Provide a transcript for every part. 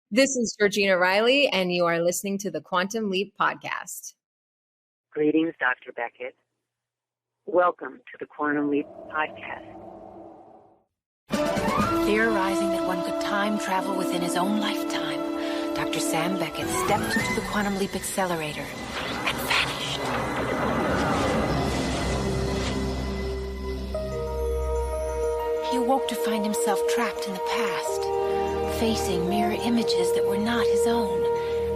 This is Georgina Riley, and you are listening to the Quantum Leap Podcast. Greetings, Dr. Beckett. Welcome to the Quantum Leap Podcast. Theorizing that one could time travel within his own lifetime, Dr. Sam Beckett stepped into the Quantum Leap Accelerator and vanished. He awoke to find himself trapped in the past, facing mirror images that were not his own,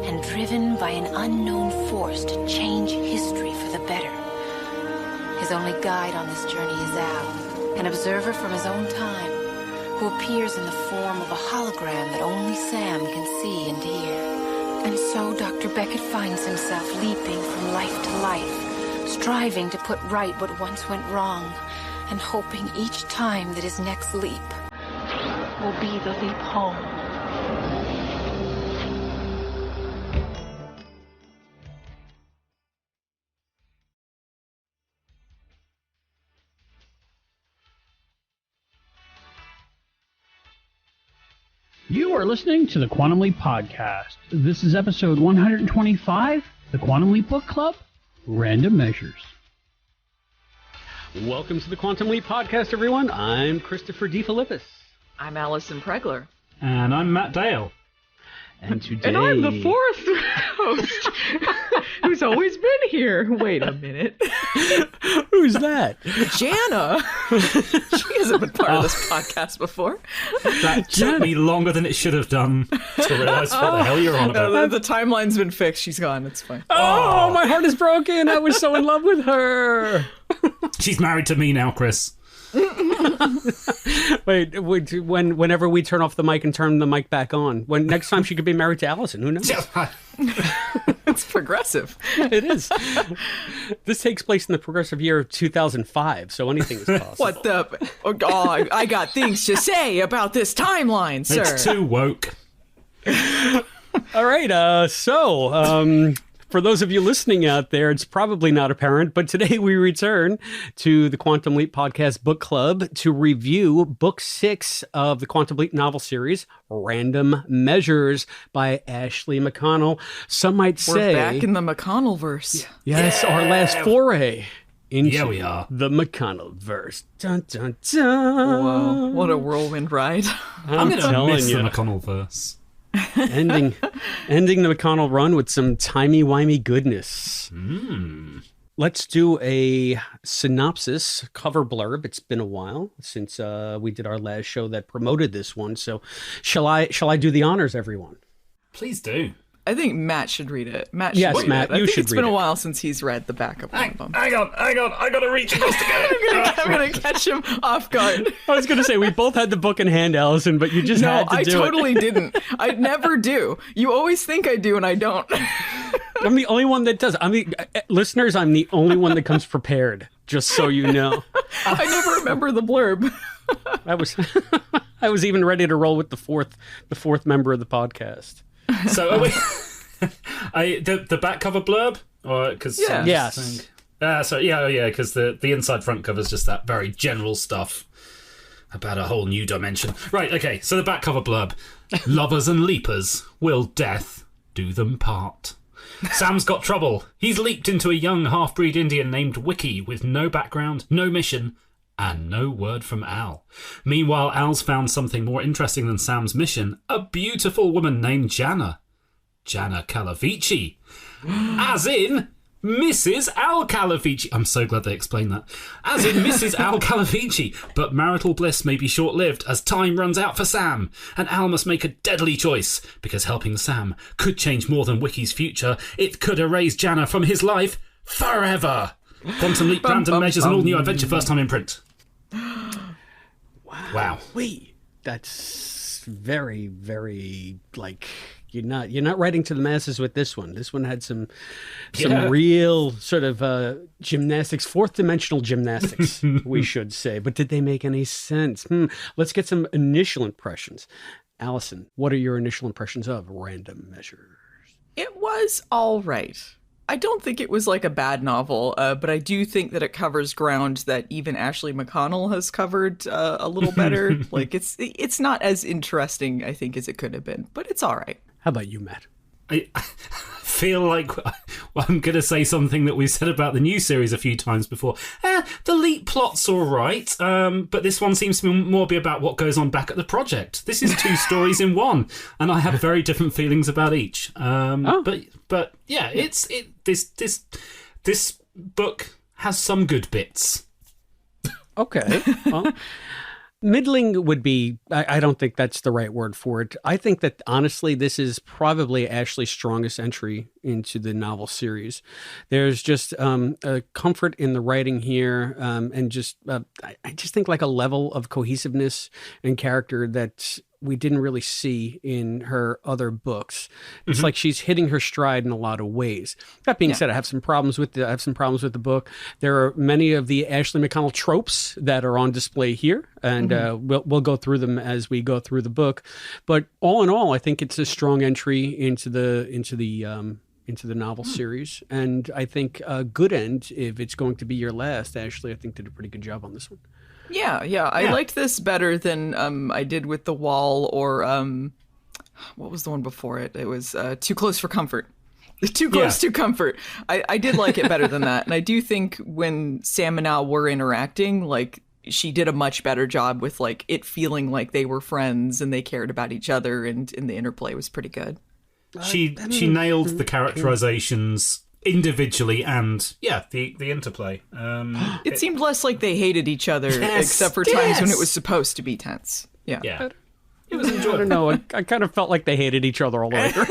and driven by an unknown force to change history for the better. His only guide on this journey is Al, an observer from his own time, who appears in the form of a hologram that only Sam can see and hear. And so Dr. Beckett finds himself leaping from life to life, striving to put right what once went wrong, and hoping each time that his next leap will be the leap home. You are listening to the Quantum Leap Podcast. This is episode 125, the Quantum Leap Book Club, Random Measures. Welcome to the Quantum Leap Podcast, everyone. I'm Christopher DeFilippis. I'm Allison Pregler. And I'm Matt Dale. And today... And I'm the fourth host who's always been here. Wait a minute. Who's that? Janna. She hasn't been part of this podcast before. That took me longer than it should have done to realize what the hell you're on about. No, the timeline's been fixed. She's gone. It's fine. Oh, my heart is broken. I was so in love with her. She's married to me now, Chris. Wait, whenever we turn off the mic and turn the mic back on, next time she could be married to Allison, who knows? It's progressive. It is. This takes place in the progressive year of 2005, so anything is possible. What the? Oh, I got things to say about this timeline, sir. It's too woke. All right, so for those of you listening out there, it's probably not apparent, but today we return to the Quantum Leap Podcast Book Club to review Book 6 of the Quantum Leap novel series, Random Measures by Ashley McConnell. Some might say... We're back in the McConnellverse. Yes, our last foray into we are. the McConnellverse. Dun, dun, dun. Whoa, what a whirlwind ride. I'm going to telling miss you. the McConnellverse. ending the McConnell run with some timey-wimey goodness. Let's do a synopsis, cover blurb. It's been a while since we did our last show that promoted this one. So shall I do the honors, everyone? Please do. I think Matt should read it. Matt Yes, read Matt, it. you I think should it's read been it. a while since he's read the back of one of them. Hang on. I got to reach across to get I'm going to catch him off guard. I was going to say, we both had the book in hand, Allison, but you just had to I do totally it. didn't. I never do. You always think I do, and I don't. I'm the only one that does. Listeners, I'm the only one that comes prepared, just so you know. I never remember the blurb. I was even ready to roll with the fourth member of the podcast. So, the back cover blurb? Or, cause Yes. Because the inside front cover is just that very general stuff about a whole new dimension. Right, okay, so the back cover blurb. Lovers and leapers, will death do them part? Sam's got trouble. He's leaped into a young half-breed Indian named Wiki with no background, no mission, and no word from Al. Meanwhile, Al's found something more interesting than Sam's mission, a beautiful woman named Janna Calavicci. As in Mrs. Al Calavicci. I'm so glad they explained that. As in Mrs. Al Calavicci. But marital bliss may be short-lived as time runs out for Sam. And Al must make a deadly choice, because helping Sam could change more than Wiki's future. It could erase Janna from his life forever. Quantum Leap, Random Measures, and all new adventure, first time in print. Wow. Wait, that's very, very, you're not writing to the masses with this one. This one had some real sort of gymnastics, fourth dimensional gymnastics, we should say. But did they make any sense? Let's get some initial impressions. Allison, what are your initial impressions of Random Measures? It was all right. I don't think it was like a bad novel, but I do think that it covers ground that even Ashley McConnell has covered a little better. Like it's not as interesting, I think, as it could have been, but it's all right. How about you, Matt? I feel like I'm going to say something that we've said about the new series a few times before. The Leap plot's all right, but this one seems to more be about what goes on back at the project. This is 2 stories in one, and I have very different feelings about each. But yeah, this book has some good bits. Okay. Well, middling would be, I don't think that's the right word for it. I think that, honestly, this is probably Ashley's strongest entry into the novel series. There's just a comfort in the writing here, and just, I just think like a level of cohesiveness and character that we didn't really see in her other books. It's like she's hitting her stride in a lot of ways. That being said, I have some problems with the book. There are many of the Ashley McConnell tropes that are on display here, and we'll go through them as we go through the book. But all in all, I think it's a strong entry into the novel series, and I think a good end. If it's going to be your last, Ashley, I think did a pretty good job on this one. Yeah. I liked this better than I did with The Wall or what was the one before it? It was Too Close for Comfort. Too Close to Comfort. I did like it better than that. And I do think when Sam and Al were interacting, like, she did a much better job with like it feeling like they were friends and they cared about each other, and the interplay was pretty good. She nailed the characterizations individually and the interplay. It seemed less like they hated each other, except for times when it was supposed to be tense. Yeah. It was enjoyable. I don't know. I kind of felt like they hated each other all over.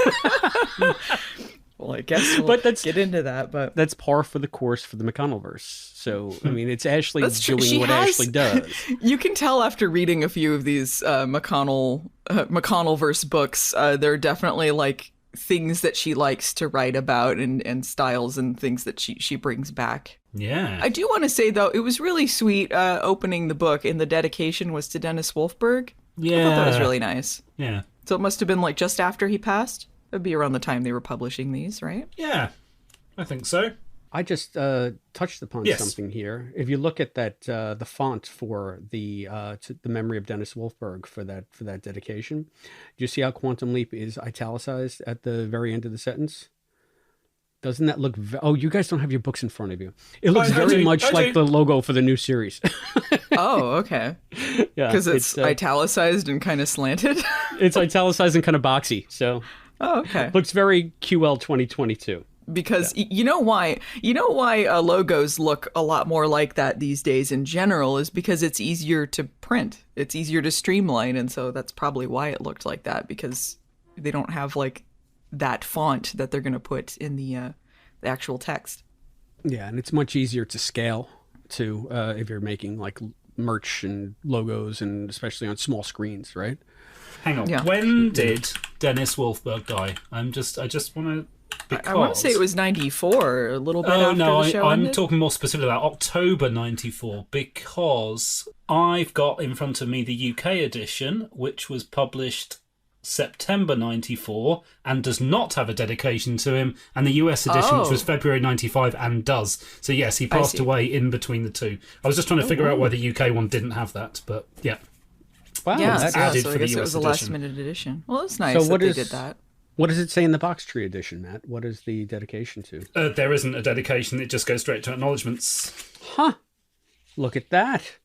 Well, I guess we'll get into that, but that's par for the course for the McConnellverse. So, I mean, it's Ashley doing what Ashley does. You can tell after reading a few of these McConnellverse books, there are definitely like things that she likes to write about and styles and things that she brings back. Yeah. I do want to say, though, it was really sweet opening the book, and the dedication was to Dennis Wolfberg. Yeah. I thought that was really nice. Yeah. So it must have been like just after he passed? It'd be around the time they were publishing these, right? Yeah, I think so. I just touched upon something here. If you look at that, the font for the memory of Dennis Wolfberg for that dedication, do you see how Quantum Leap is italicized at the very end of the sentence? Doesn't that look? Oh, you guys don't have your books in front of you. It looks very much like the logo for the new series. Oh, okay. Yeah, because it's italicized and kind of slanted. It's italicized and kind of boxy. So. Oh, okay. Looks very QL 2022. Because you know why logos look a lot more like that these days in general is because it's easier to print. It's easier to streamline, and so that's probably why it looked like that, because they don't have like that font that they're going to put in the actual text. Yeah, and it's much easier to scale too if you're making like merch and logos, and especially on small screens, right? Hang on. Yeah. When did Dennis Wolfberg die? I just want to. I want to say it was 94, a little bit after the show I'm ended. talking more specifically about October 94, because I've got in front of me the UK edition, which was published September 94 and does not have a dedication to him, and the US edition, which was February 95 and does. So yes, he passed away in between the two. I was just trying to figure out why the UK one didn't have that, but yeah. Wow, that's added so for I guess the US it was a last-minute edition. Well, it's nice that they did that. What does it say in the box tree edition, Matt? What is the dedication to? There isn't a dedication. It just goes straight to acknowledgements. Huh. Look at that.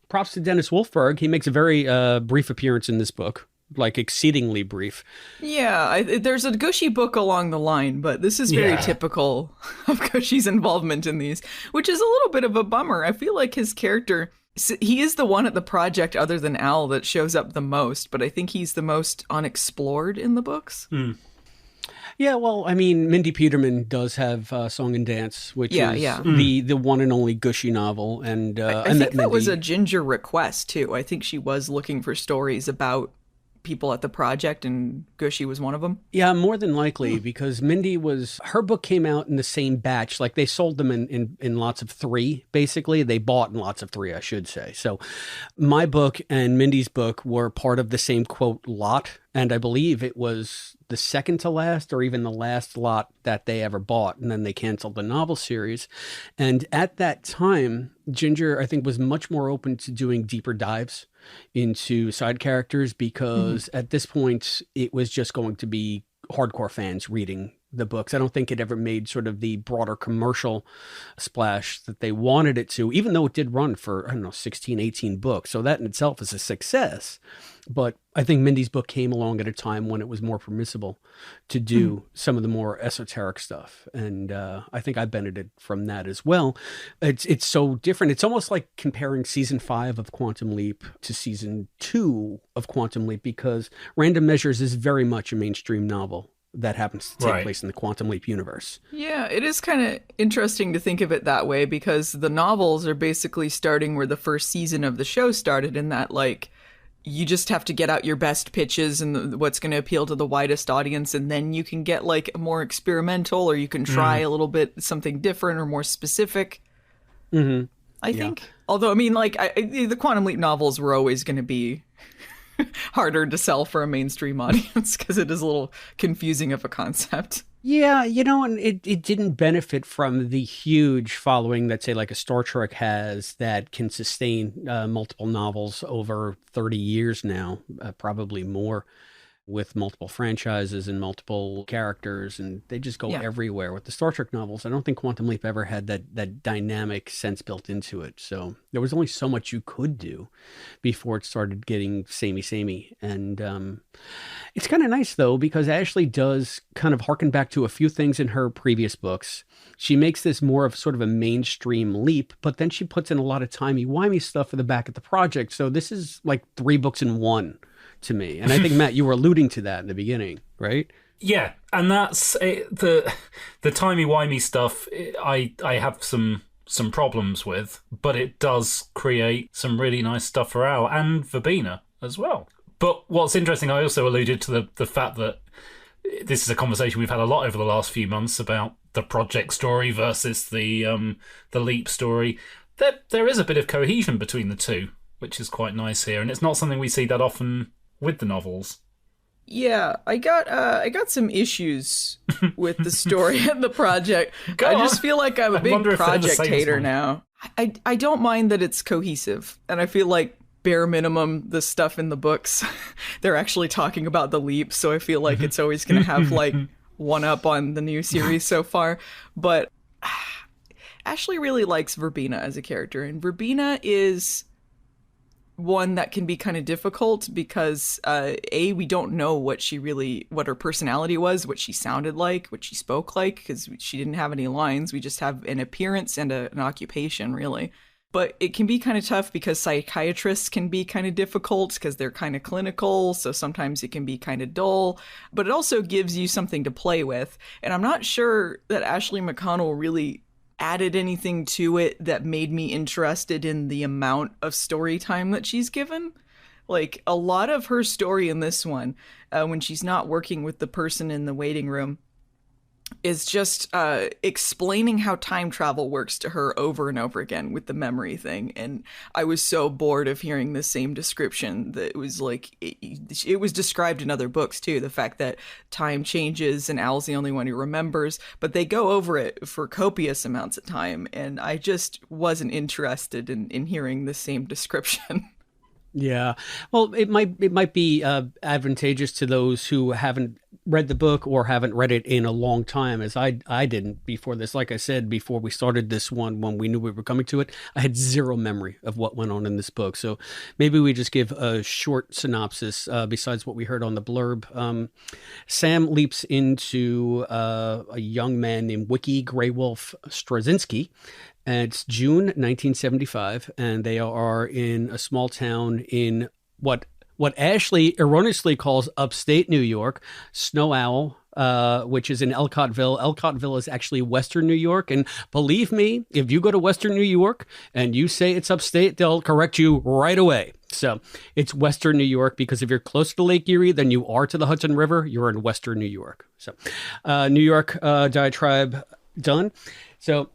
Props to Dennis Wolfberg. He makes a very brief appearance in this book. Like, exceedingly brief. Yeah, there's a Gushy book along the line, but this is very typical of Gushy's involvement in these, which is a little bit of a bummer. I feel like his character... He is the one at the project other than Al that shows up the most, but I think he's the most unexplored in the books. Yeah, well, I mean, Mindy Peterman does have Song and Dance, which is the one and only Gushy novel. And I think that was a Ginger request, too. I think she was looking for stories about people at the project, and Gushy was one of them. Yeah, more than likely, because Mindy her book came out in the same batch. Like, they sold them in lots of 3, basically. They bought in lots of 3, I should say. So my book and Mindy's book were part of the same, quote, lot, And I believe it was the second to last or even the last lot that they ever bought. And then they canceled the novel series. And at that time, Ginger, I think, was much more open to doing deeper dives into side characters because at this point, it was just going to be hardcore fans reading the books. I don't think it ever made sort of the broader commercial splash that they wanted it to, even though it did run for, 16, 18 books. So that in itself is a success. But I think Mindy's book came along at a time when it was more permissible to do some of the more esoteric stuff. And I think I benefited from that as well. It's so different. It's almost like comparing season 5 of Quantum Leap to season 2 of Quantum Leap, because Random Measures is very much a mainstream novel that happens to take place in the Quantum Leap universe. Yeah, it is kind of interesting to think of it that way, because the novels are basically starting where the first season of the show started, in that, like, you just have to get out your best pitches and what's going to appeal to the widest audience, and then you can get, like, more experimental, or you can try a little bit something different or more specific. I think. Although, I mean, like, the Quantum Leap novels were always going to be harder to sell for a mainstream audience because it is a little confusing of a concept. Yeah, and it didn't benefit from the huge following that, say, like a Star Trek has, that can sustain multiple novels over 30 years now, probably more, with multiple franchises and multiple characters, and they just go everywhere. With the Star Trek novels, I don't think Quantum Leap ever had that dynamic sense built into it. So there was only so much you could do before it started getting samey. And it's kind of nice, though, because Ashley does kind of harken back to a few things in her previous books. She makes this more of sort of a mainstream leap, but then she puts in a lot of timey-wimey stuff for the back of the project. So this is like 3 books in one to me. And I think, Matt, you were alluding to that in the beginning, right? Yeah, and that's the timey-wimey stuff. I have some problems with, but it does create some really nice stuff for Al and Verbena as well. But what's interesting, I also alluded to the fact that this is a conversation we've had a lot over the last few months about the project story versus the Leap story. There is a bit of cohesion between the two, which is quite nice here, and it's not something we see that often with the novels. Yeah, I got some issues with the story and the project. I just feel like I'm a big project hater now. I don't mind that it's cohesive, and I feel like bare minimum the stuff in the books they're actually talking about the leap, so I feel like it's always going to have like one up on the new series so far. But Ashley really likes Verbena as a character, and Verbena is one that can be kind of difficult because we don't know what her personality was, what she sounded like, what she spoke like, because she didn't have any lines. We just have an appearance and an occupation, really. But it can be kind of tough because psychiatrists can be kind of difficult because they're kind of clinical, so sometimes it can be kind of dull, but it also gives you something to play with. And I'm not sure that Ashley McConnell really added anything to it that made me interested in the amount of story time that she's given. Like, a lot of her story in this one, when she's not working with the person in the waiting room, is just explaining how time travel works to her over and over again with the memory thing. And I was so bored of hearing the same description that it was like, it was described in other books too. The fact that time changes and Al's the only one who remembers, but they go over it for copious amounts of time. And I just wasn't interested in hearing the same description. Yeah. Well, it might be advantageous to those who haven't read the book or haven't read it in a long time, as I didn't before this. Like I said, before we started this one, when we knew we were coming to it, I had zero memory of what went on in this book. So maybe we just give a short synopsis besides what we heard on the blurb. Sam leaps into a young man named Wiki Greywolf Straczynski. And it's June 1975, and they are in a small town in what Ashley erroneously calls upstate New York, Snow Owl, which is in Elcottville. Elcottville is actually Western New York, and believe me, if you go to Western New York and you say it's upstate, they'll correct you right away. So it's Western New York, because if you're closer to Lake Erie than you are to the Hudson River, you're in Western New York. So New York diatribe done. So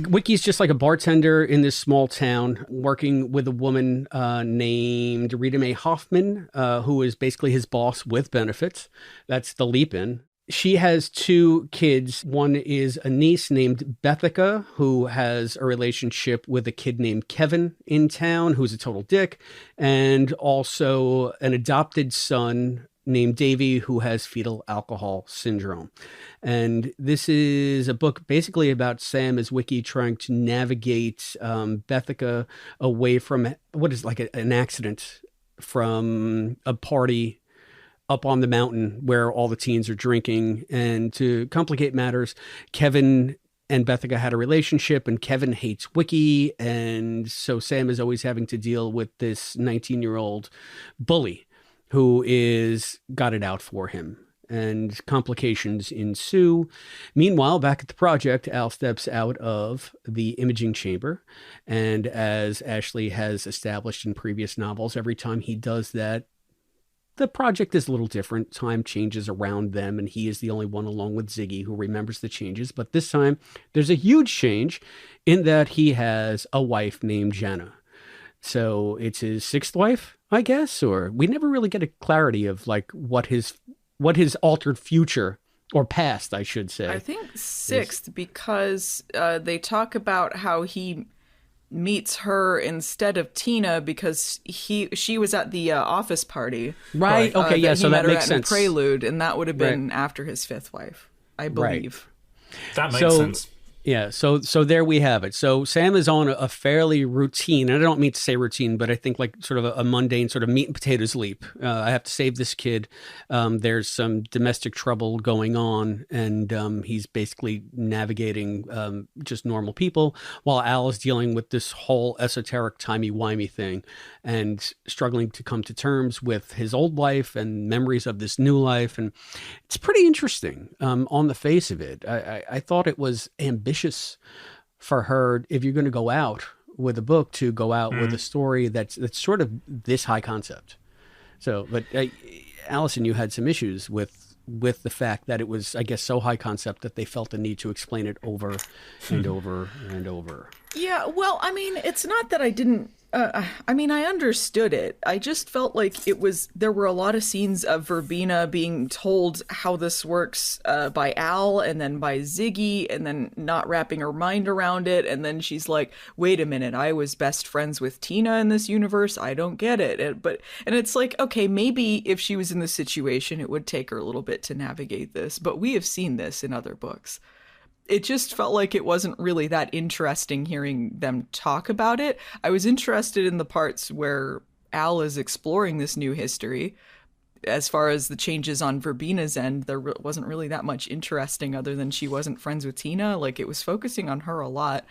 Wiki's just like a bartender in this small town, working with a woman named Rita Mae Hoffman, who is basically his boss with benefits. That's the leap-in. She has 2 kids. One is a niece named Bethica, who has a relationship with a kid named Kevin in town, who's a total dick, and also an adopted son named Davy, who has fetal alcohol syndrome. And this is a book basically about Sam as Wiki trying to navigate Bethica away from what is like an accident from a party up on the mountain where all the teens are drinking. And to complicate matters, Kevin and Bethica had a relationship, and Kevin hates Wiki. And so Sam is always having to deal with this 19-year-old bully who is got it out for him. And complications ensue. Meanwhile, back at the project, Al steps out of the imaging chamber. And as Ashley has established in previous novels, every time he does that, the project is a little different. Time changes around them, and he is the only one, along with Ziggy, who remembers the changes. But this time, there's a huge change in that he has a wife named Janna. So it's his 6th wife, I guess, or we never really get a clarity of like what his altered future or past, I should say. I think 6th because they talk about how he meets her instead of Tina because she was at the office party. Right. Okay. Yeah. So that makes sense. Prelude, and that would have been after his 5th wife, I believe. Right. That makes sense. Yeah, so there we have it. So Sam is on a fairly routine, and I don't mean to say routine, but I think like sort of a mundane sort of meat and potatoes leap. I have to save this kid. There's some domestic trouble going on, and he's basically navigating just normal people, while Al is dealing with this whole esoteric timey-wimey thing and struggling to come to terms with his old life and memories of this new life. And it's pretty interesting on the face of it. I thought it was ambitious for her, if you're going to go out with a book, to go out with a story that's sort of this high concept. So, but Allison, you had some issues with the fact that it was, I guess, so high concept that they felt the need to explain it over and over and over. Yeah, well, I mean, it's not that I didn't. I mean, I understood it. I just felt like there were a lot of scenes of Verbena being told how this works by Al and then by Ziggy, and then not wrapping her mind around it. And then she's like, wait a minute, I was best friends with Tina in this universe. I don't get it. And it's like, okay, maybe if she was in this situation, it would take her a little bit to navigate this. But we have seen this in other books. It just felt like it wasn't really that interesting hearing them talk about it. I was interested in the parts where Al is exploring this new history. As far as the changes on Verbena's end, there wasn't really that much interesting other than she wasn't friends with Tina. Like, it was focusing on her a lot.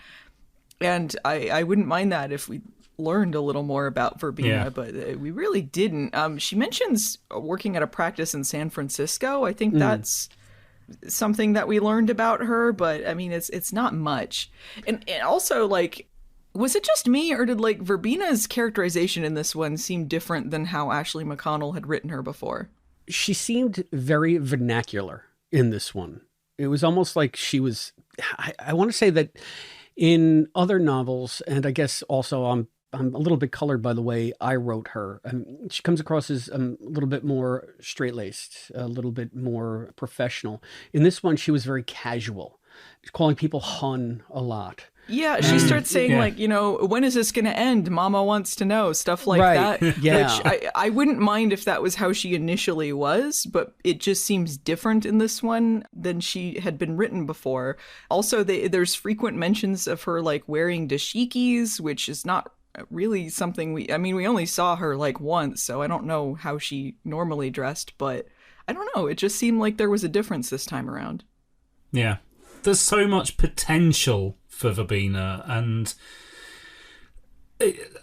And I wouldn't mind that if we learned a little more about Verbena, but we really didn't. She mentions working at a practice in San Francisco. I think that's something that we learned about her, but I mean, it's not much. And also, like, was it just me, or did like Verbena's characterization in this one seem different than how Ashley McConnell had written her before? She seemed very vernacular in this one. It was almost like she was, I want to say that in other novels, and I guess also I'm a little bit colored by the way I wrote her. She comes across as a little bit more straight-laced, a little bit more professional. In this one, she was very casual, calling people hun a lot. Yeah, she starts saying, like, you know, when is this going to end? Mama wants to know, stuff like that. Yeah. Which I wouldn't mind if that was how she initially was, but it just seems different in this one than she had been written before. Also, there's frequent mentions of her, like, wearing dashikis, which is not really something we only saw her like once, so I don't know how she normally dressed, but I don't know, it just seemed like there was a difference this time around. Yeah, there's so much potential for Verbena, and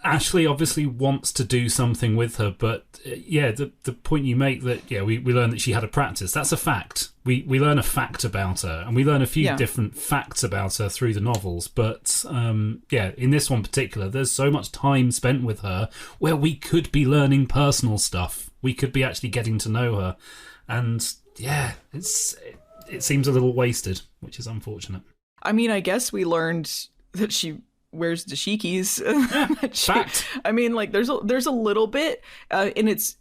Ashley obviously wants to do something with her, but the point you make that we learn that she had a practice, that's a fact. We learn a fact about her, and we learn a few different facts about her through the novels, but in this one particular, there's so much time spent with her where we could be learning personal stuff. We could be actually getting to know her, and it seems a little wasted, which is unfortunate. I mean, I guess we learned that she wears dashikis. Fact. I mean, like, there's a little bit, and it's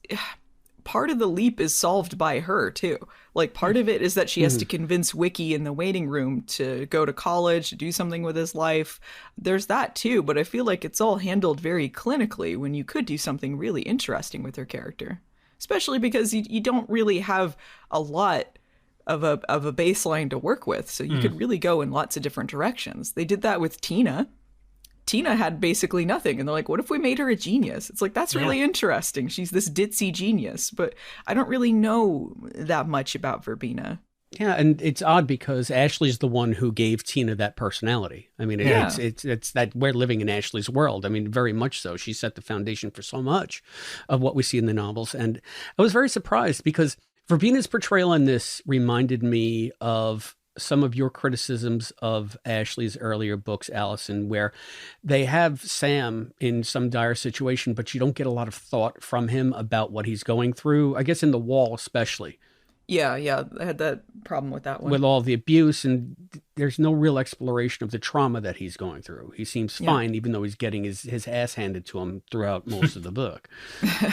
part of the leap is solved by her too. Like, part of it is that she has to convince Wiki in the waiting room to go to college, to do something with his life. There's that too, but I feel like it's all handled very clinically when you could do something really interesting with her character, especially because you don't really have a lot of a baseline to work with, so you could really go in lots of different directions. They did that with Tina. Tina had basically nothing, and they're like, what if we made her a genius? It's like, that's really interesting. She's this ditzy genius, but I don't really know that much about Verbena. Yeah, and it's odd because Ashley's the one who gave Tina that personality. I mean, it's that we're living in Ashley's world. I mean, very much so. She set the foundation for so much of what we see in the novels, and I was very surprised because Verbena's portrayal in this reminded me of some of your criticisms of Ashley's earlier books, Allison, where they have Sam in some dire situation, but you don't get a lot of thought from him about what he's going through. I guess in The Wall, especially. Yeah, I had that problem with that one. With all the abuse, and there's no real exploration of the trauma that he's going through. He seems fine, even though he's getting his ass handed to him throughout most of the book.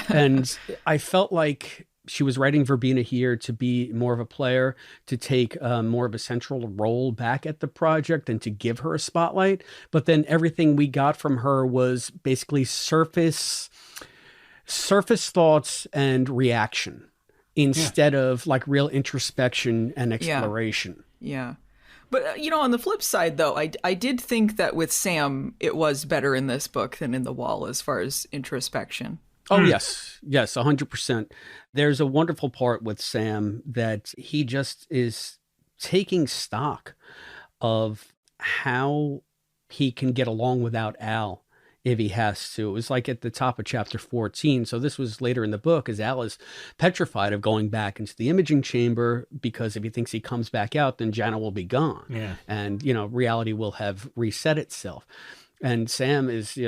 And I felt like she was writing Verbena here to be more of a player, to take more of a central role back at the project and to give her a spotlight. But then everything we got from her was basically surface thoughts and reaction instead of like real introspection and exploration. Yeah. But, on the flip side, though, I did think that with Sam, it was better in this book than in The Wall as far as introspection. Oh, yes, 100%. There's a wonderful part with Sam that he just is taking stock of how he can get along without Al if he has to. It was like at the top of chapter 14. So this was later in the book, as Al is petrified of going back into the imaging chamber because if he thinks he comes back out, then Janna will be gone. Yeah. And, reality will have reset itself. And Sam is,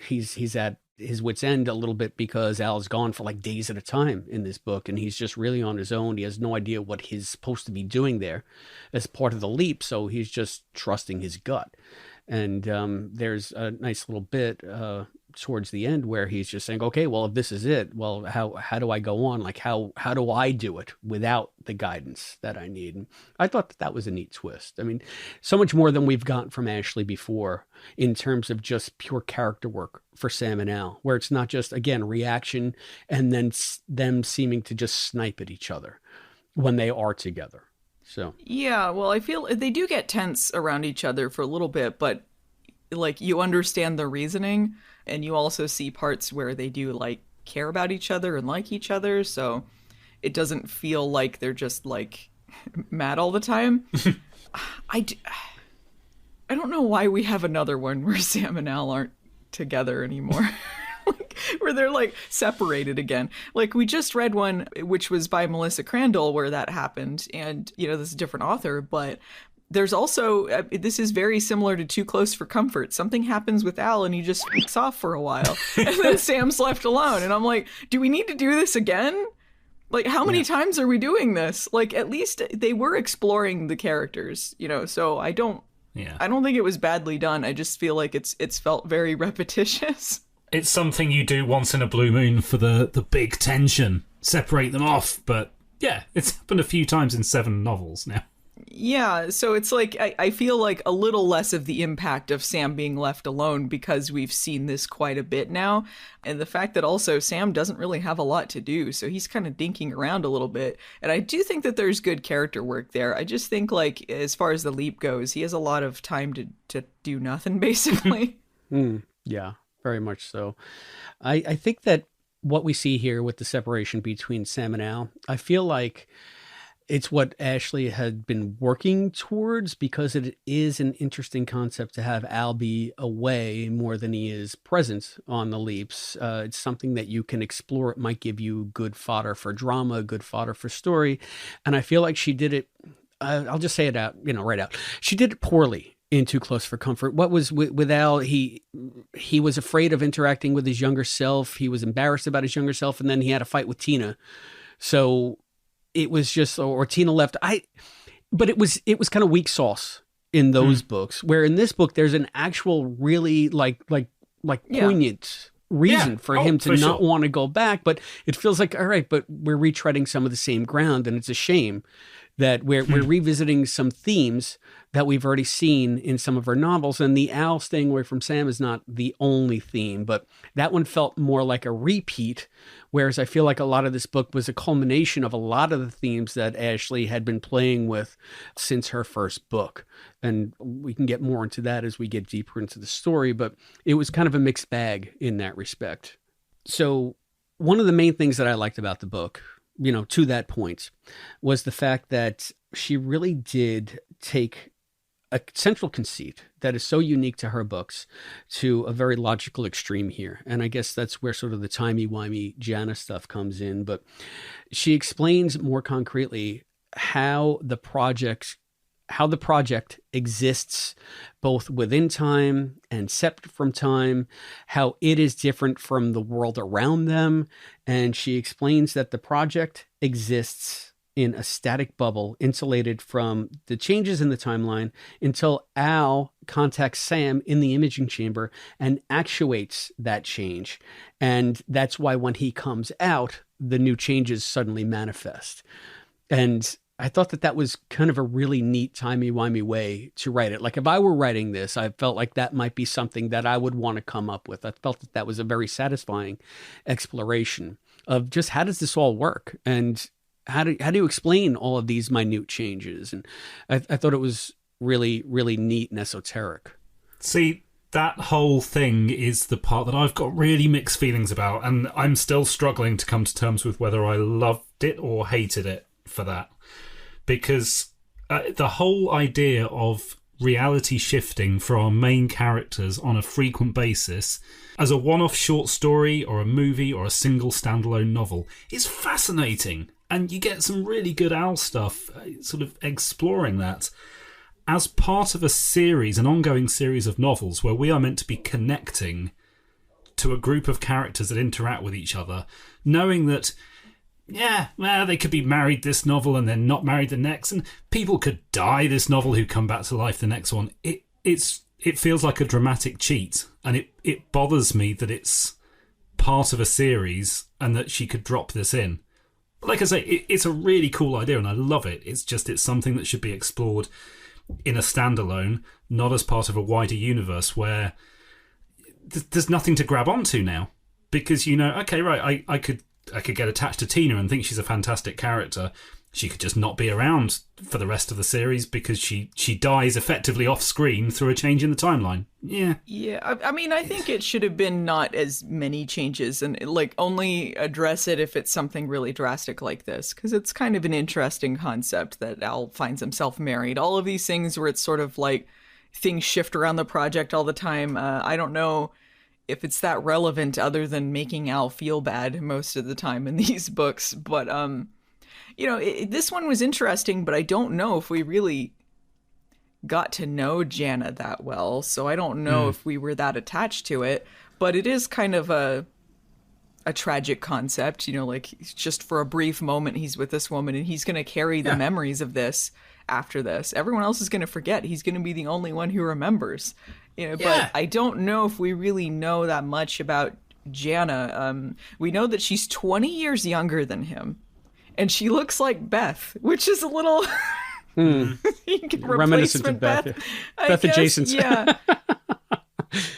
he's at his wit's end a little bit because Al's gone for like days at a time in this book, and he's just really on his own. He has no idea what he's supposed to be doing there as part of the leap, so he's just trusting his gut. And there's a nice little bit towards the end where he's just saying, okay, well, if this is it, well, how do I go on? Like, how do I do it without the guidance that I need? And I thought that was a neat twist. I mean, so much more than we've gotten from Ashley before in terms of just pure character work for Sam and Al, where it's not just, again, reaction and then them seeming to just snipe at each other when they are together. So yeah, well, I feel they do get tense around each other for a little bit, but like you understand the reasoning, and you also see parts where they do like care about each other and like each other, so it doesn't feel like they're just like mad all the time. I don't know why we have another one where Sam and Al aren't together anymore. Where they're like separated again. Like we just read one which was by Melissa Crandall where that happened, and this is a different author, but there's also this is very similar to Too Close for Comfort. Something happens with Al and he just freaks off for a while and then Sam's left alone, and I'm like, do we need to do this again? Like, how many times are we doing this? Like, at least they were exploring the characters, so I don't think it was badly done. I just feel like it's felt very repetitious. It's something you do once in a blue moon for the big tension. Separate them off. But yeah, it's happened a few times in 7 novels now. Yeah, so it's like I feel like a little less of the impact of Sam being left alone because we've seen this quite a bit now. And the fact that also Sam doesn't really have a lot to do, so he's kind of dinking around a little bit. And I do think that there's good character work there. I just think, like, as far as the leap goes, he has a lot of time to do nothing, basically. Yeah. Very much so. I think that what we see here with the separation between Sam and Al, I feel like it's what Ashley had been working towards because it is an interesting concept to have Al be away more than he is present on the leaps. It's something that you can explore. It might give you good fodder for drama, good fodder for story. And I feel like she did it, I'll just say it out, right out. She did it poorly in Too Close for Comfort. What was with Al, he was afraid of interacting with his younger self. He was embarrassed about his younger self, and then he had a fight with Tina. So it was just, or Tina left. But it was kind of weak sauce in those books, where in this book there's an actual really like poignant reason for him to not want to go back. But it feels like, all right, but we're retreading some of the same ground, and it's a shame that we're revisiting some themes that we've already seen in some of our novels. And the Al staying away from Sam is not the only theme, but that one felt more like a repeat, whereas I feel like a lot of this book was a culmination of a lot of the themes that Ashley had been playing with since her first book. And we can get more into that as we get deeper into the story, but it was kind of a mixed bag in that respect. So one of the main things that I liked about the book, to that point, was the fact that she really did take a central conceit that is so unique to her books to a very logical extreme here. And I guess that's where sort of the timey-wimey Janna stuff comes in. But she explains more concretely how the project exists both within time and separate from time, how it is different from the world around them. And she explains that the project exists in a static bubble insulated from the changes in the timeline until Al contacts Sam in the imaging chamber and actuates that change. And that's why when he comes out, the new changes suddenly manifest. And I thought that was kind of a really neat timey-wimey way to write it. Like if I were writing this, I felt like that might be something that I would want to come up with. I felt that was a very satisfying exploration of just how does this all work? And how do you explain all of these minute changes? And I thought it was really, really neat and esoteric. See, that whole thing is the part that I've got really mixed feelings about. And I'm still struggling to come to terms with whether I loved it or hated it for that. Because the whole idea of reality shifting for our main characters on a frequent basis as a one-off short story or a movie or a single standalone novel is fascinating. And you get some really good Al stuff sort of exploring that as part of a series, an ongoing series of novels where we are meant to be connecting to a group of characters that interact with each other, knowing that they could be married this novel and then not married the next, and people could die this novel who come back to life the next one. It feels like a dramatic cheat, and it bothers me that it's part of a series and that she could drop this in. But like I say, it's a really cool idea and I love it. It's something that should be explored in a standalone, not as part of a wider universe where there's nothing to grab onto now. Because, okay, right, I could get attached to Tina and think she's a fantastic character. She could just not be around for the rest of the series because she dies effectively off screen through a change in the timeline. Yeah. I mean, I think it should have been not as many changes and only address it if it's something really drastic like this, because it's kind of an interesting concept that Al finds himself married. All of these things where it's sort of like things shift around the project all the time. I don't know if it's that relevant other than making Al feel bad most of the time in these books. But, this one was interesting, but I don't know if we really got to know Janna that well. So I don't know if we were that attached to it, but it is kind of a tragic concept, just for a brief moment, he's with this woman and he's going to carry the memories of this after this. Everyone else is going to forget. He's going to be the only one who remembers. But I don't know if we really know that much about Janna. We know that she's 20 years younger than him, and she looks like Beth, which is a little reminiscent of Beth. Beth adjacent. Yeah.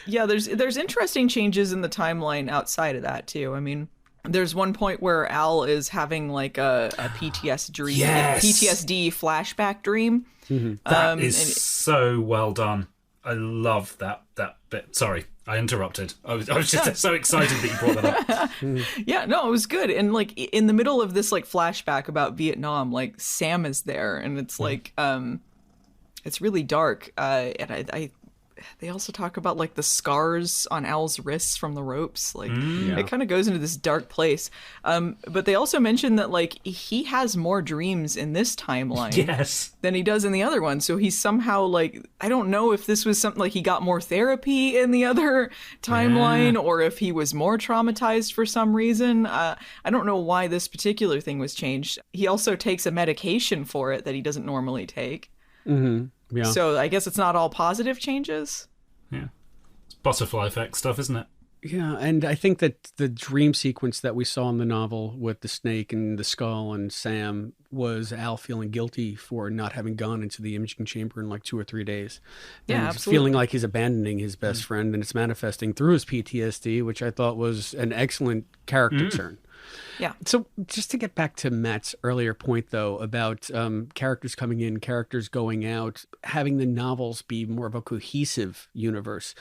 Yeah, there's interesting changes in the timeline outside of that too. I mean, there's one point where Al is having like a PTSD dream, PTSD flashback dream. Mm-hmm. That is so well done. I love that bit. Sorry, I interrupted. I was just so excited that you brought that up. Yeah, no, it was good. And like in the middle of this like flashback about Vietnam, like Sam is there, and it's like it's really dark. And they also talk about like the scars on Al's wrists from the ropes. Like it kind of goes into this dark place. But they also mention that like he has more dreams in this timeline than he does in the other one. So he's somehow like, I don't know if this was something like he got more therapy in the other timeline or if he was more traumatized for some reason. I don't know why this particular thing was changed. He also takes a medication for it that he doesn't normally take. Mm-hmm. Yeah. So I guess it's not all positive changes. Yeah. It's butterfly effect stuff, isn't it? Yeah, and I think that the dream sequence that we saw in the novel with the snake and the skull and Sam was Al feeling guilty for not having gone into the imaging chamber in like 2 or 3 days. Yeah, and absolutely. feeling like he's abandoning his best friend, and it's manifesting through his PTSD, which I thought was an excellent character turn. Yeah. So just to get back to Matt's earlier point, though, about characters coming in, characters going out, having the novels be more of a cohesive universe.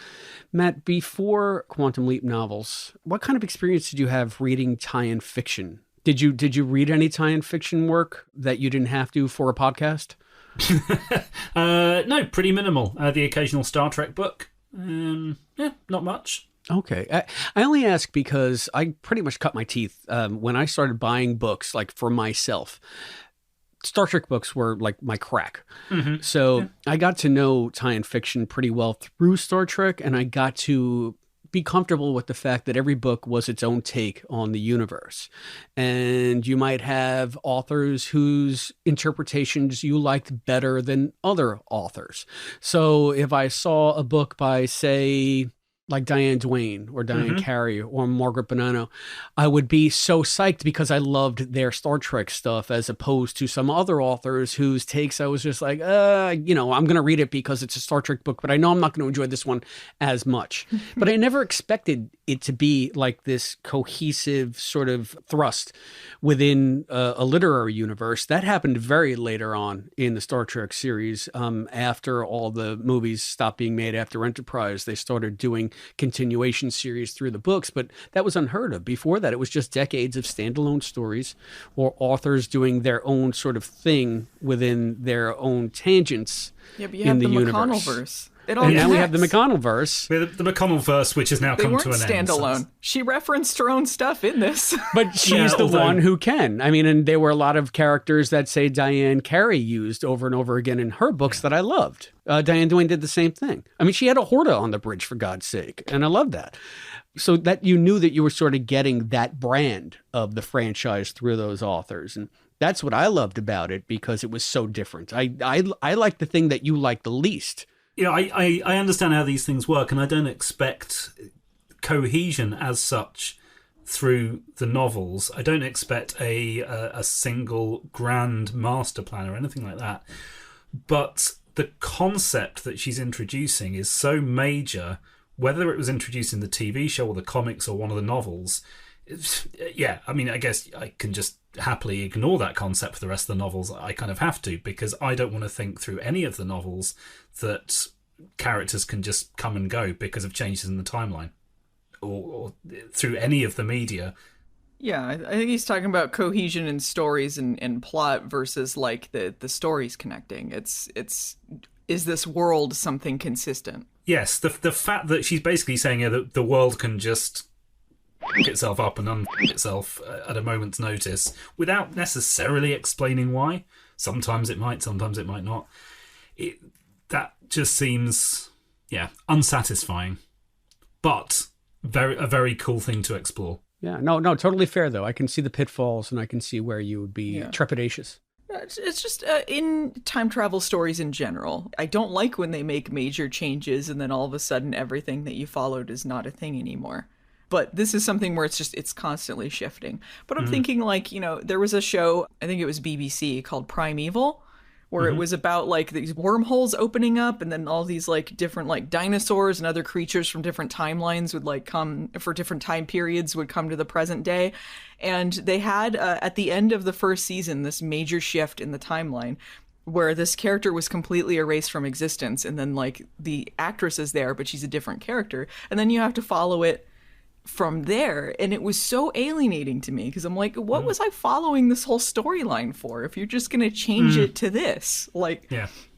Matt, before Quantum Leap novels, what kind of experience did you have reading tie-in fiction? Did you read any tie-in fiction work that you didn't have to for a podcast? No, pretty minimal. The occasional Star Trek book. Yeah, not much. Okay. I only ask because I pretty much cut my teeth when I started buying books, like for myself. Star Trek books were like my crack. Mm-hmm. So I got to know tie-in fiction pretty well through Star Trek, and I got to be comfortable with the fact that every book was its own take on the universe. And you might have authors whose interpretations you liked better than other authors. So if I saw a book by, say, like Diane Duane or Diane Carey or Margaret Bonanno, I would be so psyched because I loved their Star Trek stuff, as opposed to some other authors whose takes I was just like, I'm going to read it because it's a Star Trek book, but I know I'm not going to enjoy this one as much. But I never expected it to be like this cohesive sort of thrust within a literary universe. That happened very later on in the Star Trek series. After all the movies stopped being made after Enterprise, they started doing continuation series through the books, but that was unheard of. Before that, it was just decades of standalone stories or authors doing their own sort of thing within their own tangents Yeah, but you in have the the universe. McConnellverse. It all And now we have the connects. McConnellverse. The McConnellverse, which has now They come weren't to an end. standalone. She referenced her own stuff in this. But she's Yeah, the although- one who can. I mean, and there were a lot of characters that, say, Diane Carey used over and over again in her books that I loved. Diane Duane did the same thing. I mean, she had a Horta on the bridge, for God's sake, and I loved that. So that you knew that you were sort of getting that brand of the franchise through those authors. And that's what I loved about it, because it was so different. I like the thing that you like the least. I understand how these things work, and I don't expect cohesion as such through the novels. I don't expect a single grand master plan or anything like that. But the concept that she's introducing is so major, whether it was introduced in the TV show or the comics or one of the novels. I mean, I guess I can just happily ignore that concept for the rest of the novels. I kind of have to, because I don't want to think through any of the novels that characters can just come and go because of changes in the timeline or through any of the media. Yeah, I think he's talking about cohesion in stories and plot versus like the stories connecting. It's is this world something consistent? Yes, the fact that she's basically saying that the world can just pick itself up and unpick itself at a moment's notice without necessarily explaining why. Sometimes it might, sometimes it might not. That just seems, unsatisfying, but a very cool thing to explore. Yeah, no, totally fair, though. I can see the pitfalls, and I can see where you would be trepidatious. It's just in time travel stories in general, I don't like when they make major changes and then all of a sudden everything that you followed is not a thing anymore. But this is something where it's constantly shifting. But I'm thinking like, there was a show, I think it was BBC, called Primeval, where it was about like these wormholes opening up, and then all these like different like dinosaurs and other creatures from different timelines would like come for different time periods would come to the present day. And they had at the end of the first season this major shift in the timeline where this character was completely erased from existence, and then like the actress is there but she's a different character, and then you have to follow it from there. And it was so alienating to me because I'm like, what was I following this whole storyline for if you're just going to change it to this? Like,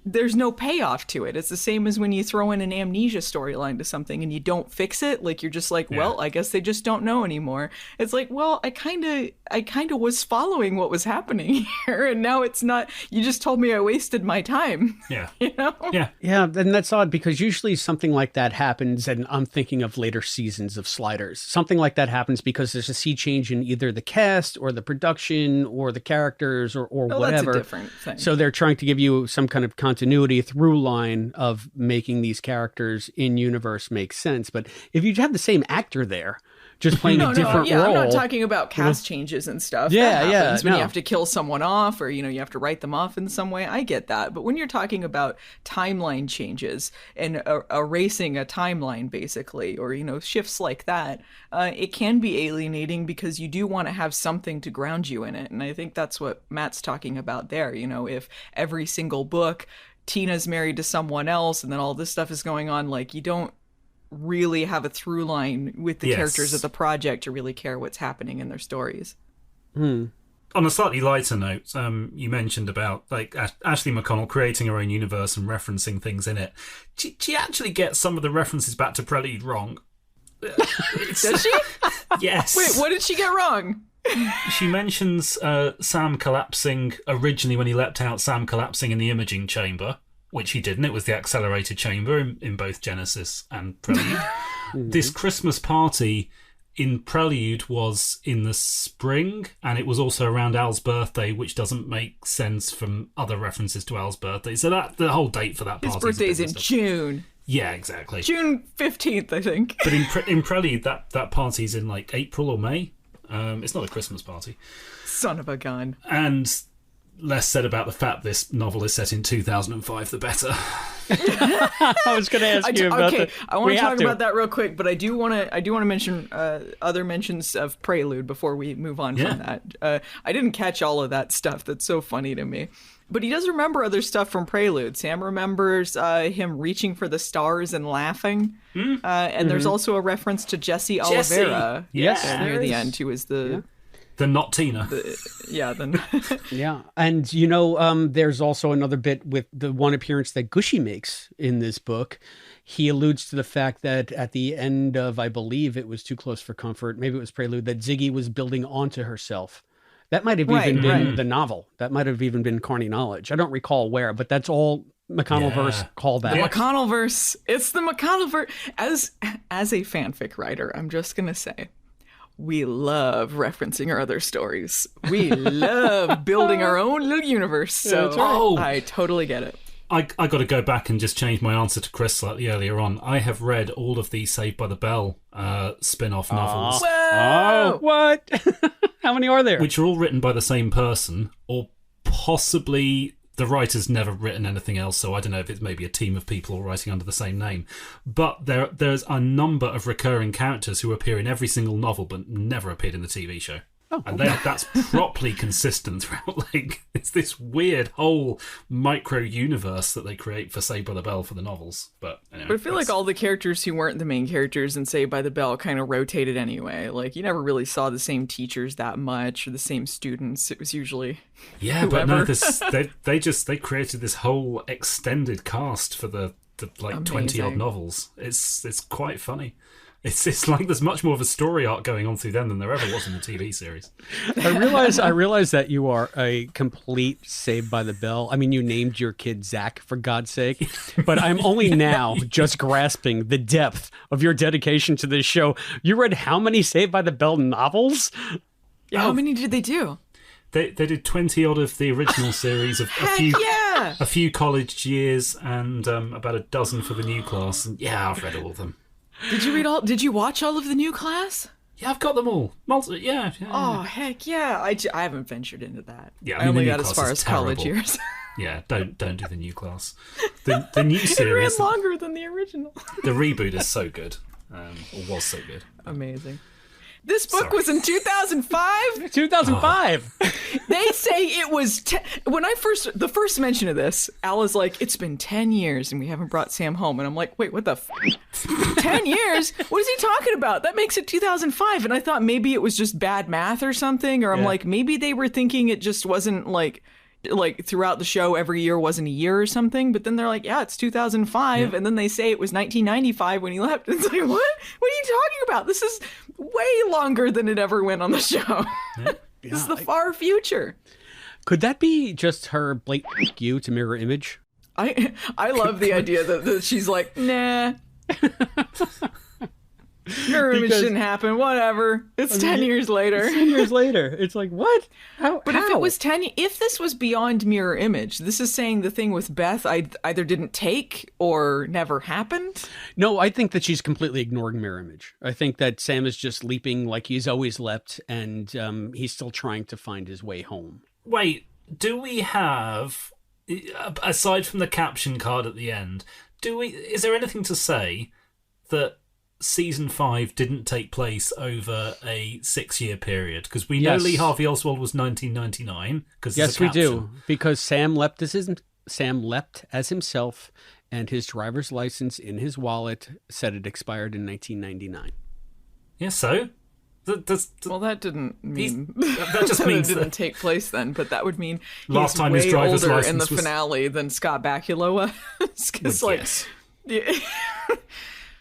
there's no payoff to it. It's the same as when you throw in an amnesia storyline to something and you don't fix it. Like, you're just like, well, I guess they just don't know anymore. It's like, well, I kind of was following what was happening here, and now it's not. You just told me I wasted my time. Yeah. Yeah, and that's odd because usually something like that happens, and I'm thinking of later seasons of Sliders. Something like that happens because there's a sea change in either the cast or the production or the characters or whatever. That's a different thing. So they're trying to give you some kind of continuity through line of making these characters in universe make sense. But if you have the same actor there, just playing a different role. I'm not talking about cast changes and stuff. Yeah, that happens when you have to kill someone off, or you have to write them off in some way. I get that, but when you're talking about timeline changes and erasing a timeline, basically, or shifts like that, it can be alienating because you do want to have something to ground you in it, and I think that's what Matt's talking about there. If every single book Tina's married to someone else, and then all this stuff is going on, like you don't really have a through line with the characters of the project to really care what's happening in their stories. On a slightly lighter note, you mentioned about like Ashley McConnell creating her own universe and referencing things in it. She actually gets some of the references back to Prelude wrong. Does she? Yes. Wait, what did she get wrong? She mentions Sam collapsing originally when he leapt out, Sam collapsing in the imaging chamber, which he didn't. It was the accelerated chamber in both Genesis and Prelude. This Christmas party in Prelude was in the spring, and it was also around Al's birthday, which doesn't make sense from other references to Al's birthday. So that the whole date for that party. His birthday's in June. Yeah, exactly. June 15th, I think. But in Prelude, that party's in like April or May. It's not a Christmas party. Son of a gun. And less said about the fact this novel is set in 2005, the better. I was going to ask you about that. I want to talk about that real quick, but I do want to mention other mentions of Prelude before we move on from that. I didn't catch all of that stuff. That's so funny to me. But he does remember other stuff from Prelude. Sam remembers him reaching for the stars and laughing. And there's also a reference to Jesse Oliveira. Yes. Near the end, who was the not Tina. Yeah. And, there's also another bit with the one appearance that Gushy makes in this book. He alludes to the fact that at the end of, I believe it was Too Close for Comfort, maybe it was Prelude, that Ziggy was building onto herself. That might have even been the novel. That might have even been Carney Knowledge. I don't recall where, but that's all McConnellverse called that. The McConnellverse. It's the McConnellverse. As a fanfic writer, I'm just going to say, we love referencing our other stories. We love building our own little universe. So I totally get it. I got to go back and just change my answer to Chris slightly earlier on. I have read all of the Saved by the Bell spin-off novels. Whoa! Oh, what? How many are there? Which are all written by the same person, or possibly the writer's never written anything else, so I don't know if it's maybe a team of people all writing under the same name. But there's a number of recurring characters who appear in every single novel but never appeared in the TV show. And that's properly consistent throughout. Like, it's this weird whole micro universe that they create for Saved by the Bell for the novels. But anyway, I feel like all the characters who weren't the main characters in Saved by the Bell kind of rotated anyway. Like, you never really saw the same teachers that much or the same students. It was usually whoever. But no, they created this whole extended cast for the like 20-odd novels. It's quite funny. It's like there's much more of a story arc going on through them than there ever was in the TV series. I realize that you are a complete Saved by the Bell. I mean, you named your kid Zach, for God's sake. But I'm only now just grasping the depth of your dedication to this show. You read how many Saved by the Bell novels? How many did they do? They did 20-odd of the original series, of a few college years, and about a dozen for the new class. And I've read all of them. Did you watch all of the new class? Yeah, I've got them all. Yeah. Oh, heck yeah. I haven't ventured into that. Yeah, I only got as far as college years. Yeah, don't do the new class. The new series. It ran longer than the original. The reboot is so good. Or was so good. Amazing. This book was in 2005? 2005. They say it was... When the first mention of this, Al is like, it's been 10 years and we haven't brought Sam home. And I'm like, wait, what the 10 years? What is he talking about? That makes it 2005. And I thought maybe it was just bad math or something. Or I'm like, maybe they were thinking it just wasn't like throughout the show every year wasn't a year or something. But then they're like, it's 2005. Yeah. And then they say it was 1995 when he left. It's like, what? What are you talking about? This is way longer than it ever went on the show. Yeah. This is the far future. Could that be just her blatant you to mirror image? I love the idea that she's like, nah. Mirror image didn't happen. Whatever. It's 10 years later. 10 years later. It's like, what? How? If it was if this was beyond mirror image, this is saying the thing with Beth either didn't take or never happened. No, I think that she's completely ignoring mirror image. I think that Sam is just leaping like he's always leapt, and he's still trying to find his way home. Wait, do we have, aside from the caption card at the end, is there anything to say that Season 5 didn't take place over a 6-year period? Because we know Lee Harvey Oswald was 1999. Yes, we do. Because Sam leapt as himself, and his driver's license in his wallet said it expired in 1999. Yeah, so? Well, that didn't mean that just means it didn't take place then, but that would mean last he's time way his driver's older license in the was... finale than Scott Bakula was. Yes.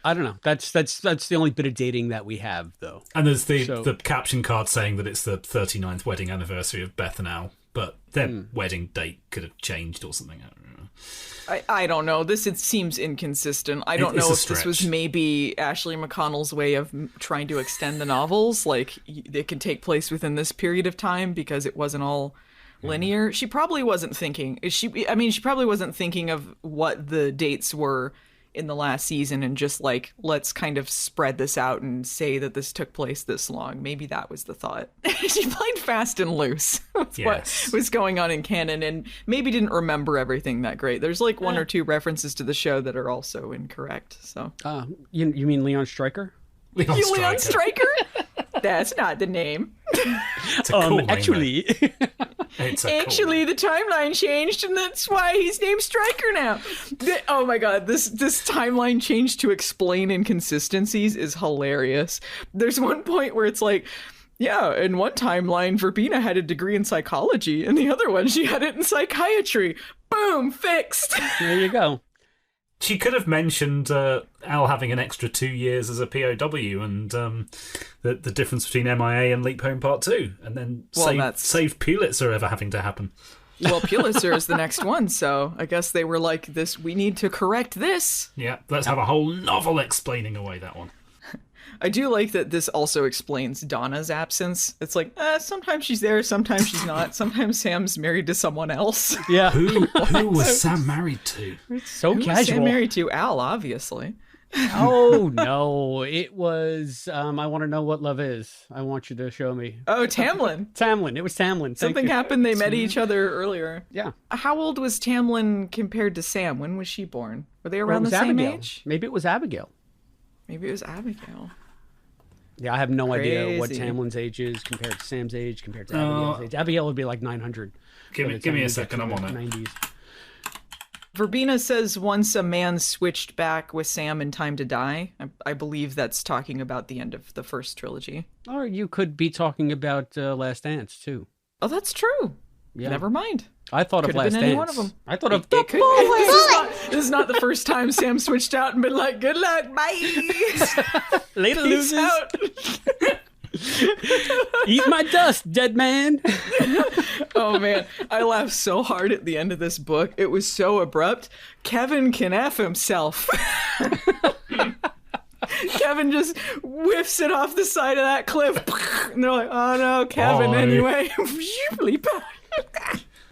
I don't know. That's the only bit of dating that we have, though. And there's the caption card saying that it's the 39th wedding anniversary of Beth and Al, but their wedding date could have changed or something. I don't know. I don't know. It seems inconsistent. I don't know if this was maybe Ashley McConnell's way of trying to extend the novels. Like, they could take place within this period of time because it wasn't all linear. She probably wasn't thinking. She probably wasn't thinking of what the dates were in the last season and just like, let's kind of spread this out and say that this took place this long. Maybe that was the thought. She played fast and loose with what was going on in canon and maybe didn't remember everything that great. There's like one or two references to the show that are also incorrect. So you mean Leon Stryker? Leon Stryker? That's not the name. It's a cool name, actually. Actually, the timeline changed, and that's why he's named Stryker now. Oh my god, this timeline change to explain inconsistencies is hilarious. There's one point where it's like, yeah, in one timeline, Verbena had a degree in psychology, and the other one, she had it in psychiatry. Boom, fixed. There you go. She could have mentioned Al having an extra 2 years as a POW and the difference between MIA and Leap Home Part 2, and then save Pulitzer ever having to happen. Well, Pulitzer is the next one, so I guess they were like, "This, we need to correct this." Yeah, let's have a whole novel explaining away that one. I do like that this also explains Donna's absence. It's like, sometimes she's there, sometimes she's not. Sometimes Sam's married to someone else. Yeah. Who was Sam married to? It's so Who casual. Was Sam married to? Al, obviously. Oh, no. It was, I want to know what love is. I want you to show me. Oh, Tamlin. Tamlin. It was Tamlin. Something happened. They met each other earlier. Yeah. How old was Tamlin compared to Sam? When was she born? Were they around the same age? Maybe it was Abigail. Maybe it was Abigail. Yeah, I have no idea what Tamlin's age is compared to Sam's age, compared to Abigail's age. Abigail would be like 900. Give me a second, I'm on it. 90s. Verbena says once a man switched back with Sam in Time to Die. I believe that's talking about the end of the first trilogy. Or you could be talking about Last Dance, too. Oh, that's true. Yeah. Never mind. I thought Could of Last have been Dance. any one of them. I thought of This is not the first time Sam switched out and been like, "Good luck, bye." Later, Peace losers. out. Eat my dust, dead man. Oh man, I laughed so hard at the end of this book. It was so abrupt. Kevin can F himself. Kevin just whiffs it off the side of that cliff. And they're like, "Oh no, Kevin, anyway."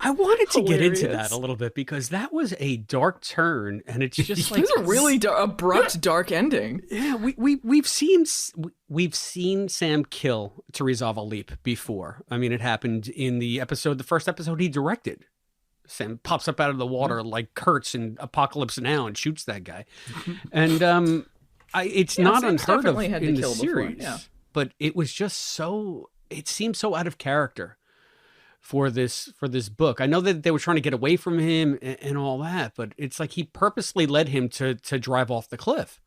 I wanted to get into that a little bit because that was a dark turn, and it's just like it's a really abrupt, dark ending. Yeah, we've seen Sam kill to resolve a leap before. I mean, it happened in the first episode he directed. Sam pops up out of the water like Kurtz in Apocalypse Now and shoots that guy, and it's not Sam's unheard of had in to the kill series. before, yeah. But it was just so. It seemed so out of character for this book. I know that they were trying to get away from him and all that, but it's like he purposely led him to drive off the cliff.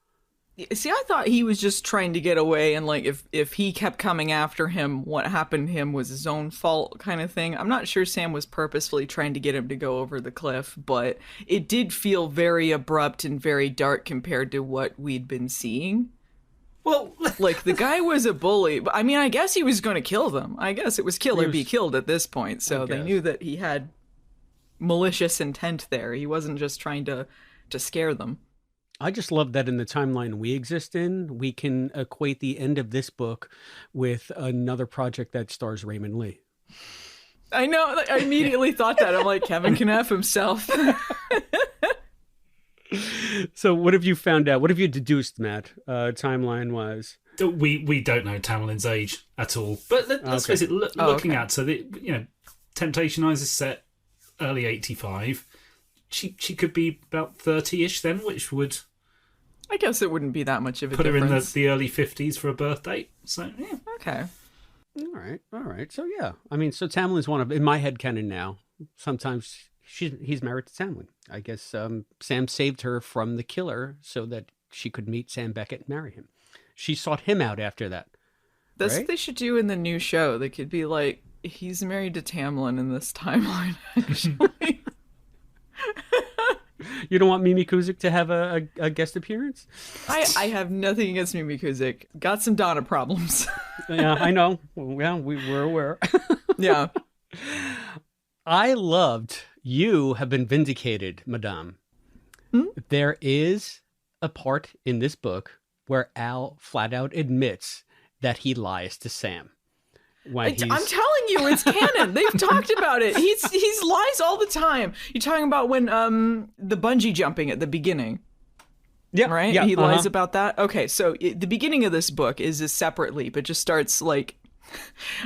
See, I thought he was just trying to get away, and like if he kept coming after him, what happened to him was his own fault kind of thing. I'm not sure Sam was purposefully trying to get him to go over the cliff, but it did feel very abrupt and very dark compared to what we'd been seeing. Well, like the guy was a bully, but I mean, I guess he was going to kill them. I guess it was kill or be killed at this point. So they knew that he had malicious intent there. He wasn't just trying to scare them. I just love that in the timeline we exist in, we can equate the end of this book with another project that stars Raymond Lee. I know. I immediately thought that. I'm like, Kevin can F himself. So what have you found out? What have you deduced, Matt, timeline-wise? We don't know Tamlin's age at all. But let's face it, looking at, so Temptation Eyes is set early 85. She could be about 30-ish then, which would... I guess it wouldn't be that much of a put difference. her in the early 50s for a birth date. So, yeah. Okay. All right. So, yeah. I mean, so Tamlin's one of... In my headcanon now, sometimes he's married to Tamlin. I guess Sam saved her from the killer so that she could meet Sam Beckett and marry him. She sought him out after that. That's right? what they should do in the new show. They could be like, he's married to Tamlin in this timeline, actually. You don't want Mimi Kuzik to have a guest appearance? I have nothing against Mimi Kuzik. Got some Donna problems. Yeah, I know. Well, we're aware. Yeah. I loved... You have been vindicated, madame. There is a part in this book where Al flat out admits that he lies to Sam. I'm telling you, it's canon. They've talked about it. He's lies all the time. You're talking about when the bungee jumping at the beginning. Yeah, right? Yeah, he lies about that. Okay, so the beginning of this book is a separate leap. It just starts like...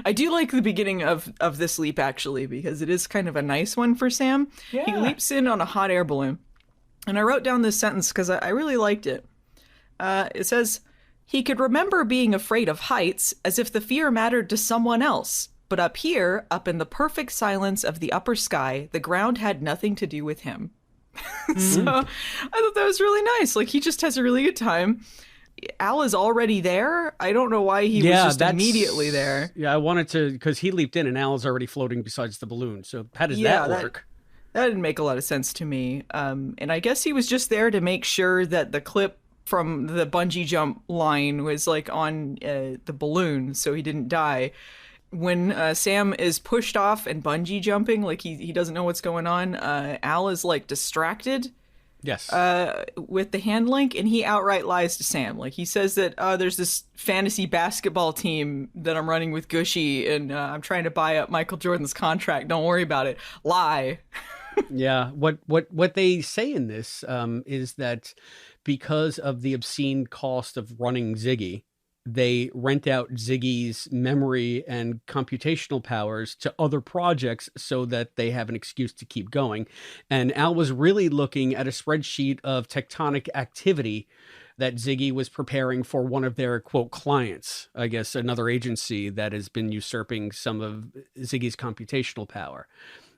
I do like the beginning of this leap, actually, because it is kind of a nice one for Sam. Yeah. He leaps in on a hot air balloon. And I wrote down this sentence because I really liked it. It says, he could remember being afraid of heights as if the fear mattered to someone else. But up here, up in the perfect silence of the upper sky, the ground had nothing to do with him. So I thought that was really nice. Like, he just has a really good time. Al is already there. I don't know why he was just immediately there. Yeah, I wanted to, because he leaped in and Al is already floating besides the balloon. So how does that work? That didn't make a lot of sense to me. And I guess he was just there to make sure that the clip from the bungee jump line was like on the balloon so he didn't die. When Sam is pushed off and bungee jumping, like he doesn't know what's going on, Al is like distracted. Yes. With the hand link, and he outright lies to Sam. Like, he says that there's this fantasy basketball team that I'm running with Gushy, and I'm trying to buy up Michael Jordan's contract. Don't worry about it. Lie. Yeah. What they say in this is that because of the obscene cost of running Ziggy, they rent out Ziggy's memory and computational powers to other projects so that they have an excuse to keep going. And Al was really looking at a spreadsheet of tectonic activity that Ziggy was preparing for one of their, quote, clients, I guess another agency that has been usurping some of Ziggy's computational power.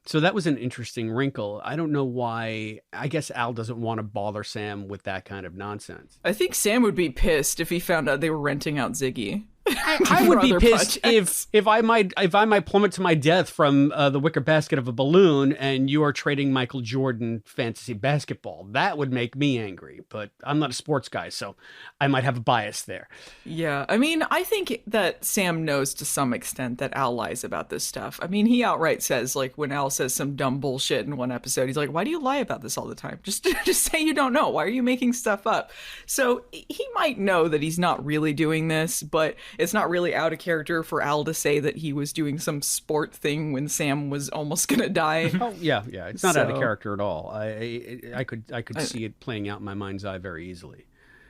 So that was an interesting wrinkle. I don't know why. I guess Al doesn't want to bother Sam with that kind of nonsense. I think Sam would be pissed if he found out they were renting out Ziggy. I would be pissed if I might plummet to my death from the wicker basket of a balloon and you are trading Michael Jordan fantasy basketball. That would make me angry, but I'm not a sports guy, so I might have a bias there. Yeah, I mean, I think that Sam knows to some extent that Al lies about this stuff. I mean, he outright says, like, when Al says some dumb bullshit in one episode, he's like, why do you lie about this all the time? Just say you don't know. Why are you making stuff up? So he might know that he's not really doing this, but it's not really out of character for Al to say that he was doing some sport thing when Sam was almost gonna die. Oh yeah, it's not out of character at all. I could see it playing out in my mind's eye very easily.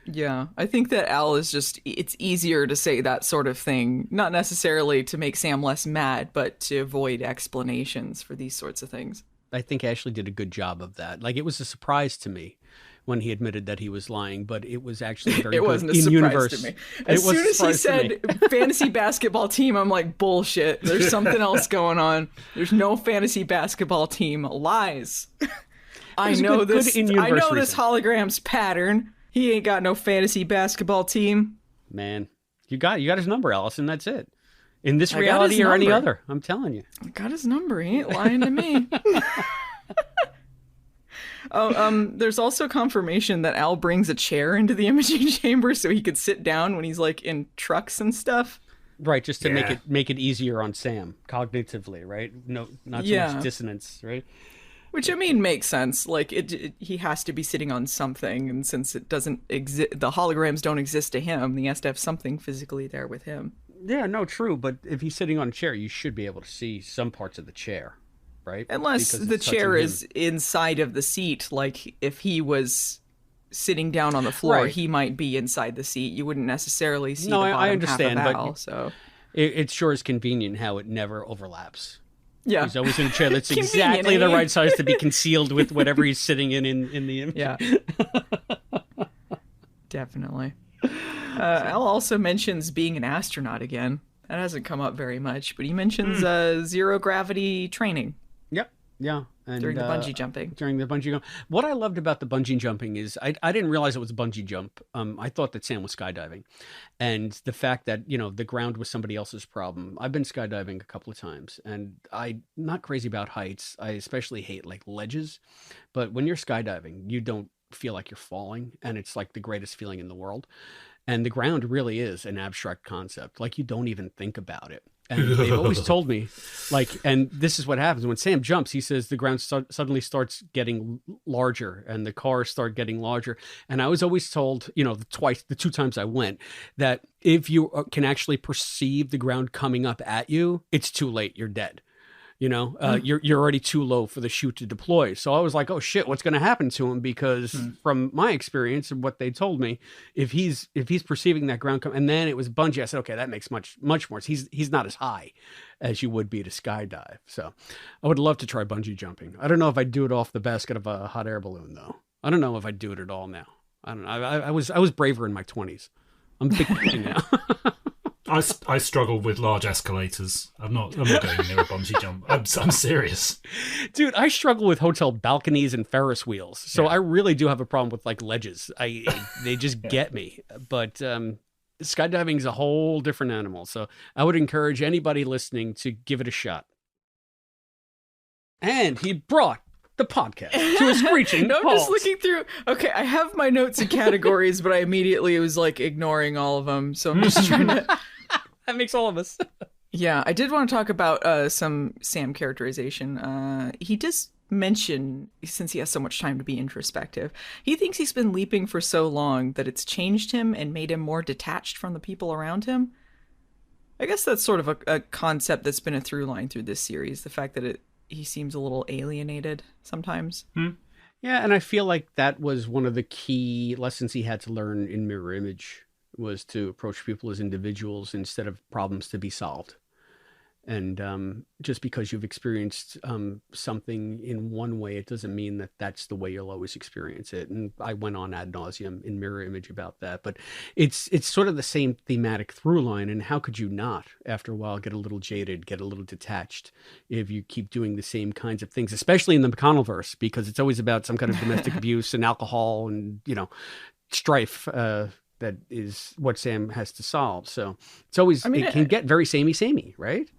Yeah, I think that Al is just, it's easier to say that sort of thing, not necessarily to make Sam less mad, but to avoid explanations for these sorts of things. I think Ashley did a good job of that. Like, it was a surprise to me when he admitted that he was lying, but it was actually very it good wasn't a in surprise universe. To me. As soon as he said fantasy basketball team, I'm like, bullshit. There's something else going on. There's no fantasy basketball team. Lies. I know this hologram's pattern. He ain't got no fantasy basketball team. Man, you got his number, Allison. That's it. In this reality or any other, I'm telling you. I got his number. He ain't lying to me. There's also confirmation that Al brings a chair into the imaging chamber so he could sit down when he's like in trucks and stuff. Right, just to make it easier on Sam cognitively, right? No, not so much dissonance, right? Which, I mean, makes sense. Like, he has to be sitting on something, and since it doesn't exist, the holograms don't exist to him, he has to have something physically there with him. Yeah, no, true. But if he's sitting on a chair, you should be able to see some parts of the chair, right? Unless the chair is inside of the seat. Like, if he was sitting down on the floor, he might be inside the seat. You wouldn't necessarily see the bottom I understand, half of Al, but so... it sure is convenient how it never overlaps. Yeah. He's always in a chair that's exactly the right size to be concealed with whatever he's sitting in the image. Yeah. Definitely. Al also mentions being an astronaut again. That hasn't come up very much, but he mentions zero gravity training. Yep. Yeah. And, during the bungee jumping. What I loved about the bungee jumping is I didn't realize it was a bungee jump. I thought that Sam was skydiving. And the fact that, the ground was somebody else's problem. I've been skydiving a couple of times, and I'm not crazy about heights. I especially hate like ledges. But when you're skydiving, you don't feel like you're falling, and it's like the greatest feeling in the world. And the ground really is an abstract concept. Like, you don't even think about it. And they've always told me, like, and this is what happens when Sam jumps. He says the ground suddenly starts getting larger, and the cars start getting larger. And I was always told, the 2 times I went, that if you can actually perceive the ground coming up at you, it's too late. You're dead. You're already too low for the chute to deploy. So I was like, oh shit, what's going to happen to him? Because from my experience and what they told me, if he's perceiving that ground come, and then it was bungee, I said, okay, that makes much more. He's not as high as you would be to skydive. So I would love to try bungee jumping. I don't know if I'd do it off the basket of a hot air balloon though. I don't know if I'd do it at all now. I don't know. I was braver in my 20s. I'm big now. I struggle with large escalators. I'm not going near a bungee jump. I'm serious. Dude, I struggle with hotel balconies and Ferris wheels. So I really do have a problem with like ledges. They just get me. But skydiving is a whole different animal. So I would encourage anybody listening to give it a shot. And he brought the podcast to a screeching halt. I'm just looking through. Okay, I have my notes and categories, but I immediately was like ignoring all of them. So I'm just trying to... That makes all of us. Yeah, I did want to talk about some Sam characterization. He does mention, since he has so much time to be introspective, he thinks he's been leaping for so long that it's changed him and made him more detached from the people around him. I guess that's sort of a concept that's been a through line through this series, the fact that he seems a little alienated sometimes. Yeah, and I feel like that was one of the key lessons he had to learn in Mirror Image, was to approach people as individuals instead of problems to be solved. And just because you've experienced something in one way, it doesn't mean that that's the way you'll always experience it. And I went on ad nauseum in Mirror Image about that. But it's sort of the same thematic through line. And how could you not, after a while, get a little jaded, get a little detached if you keep doing the same kinds of things, especially in the McConnellverse, because it's always about some kind of domestic abuse and alcohol and, strife. That is what Sam has to solve. So it's always, it can get very samey, right?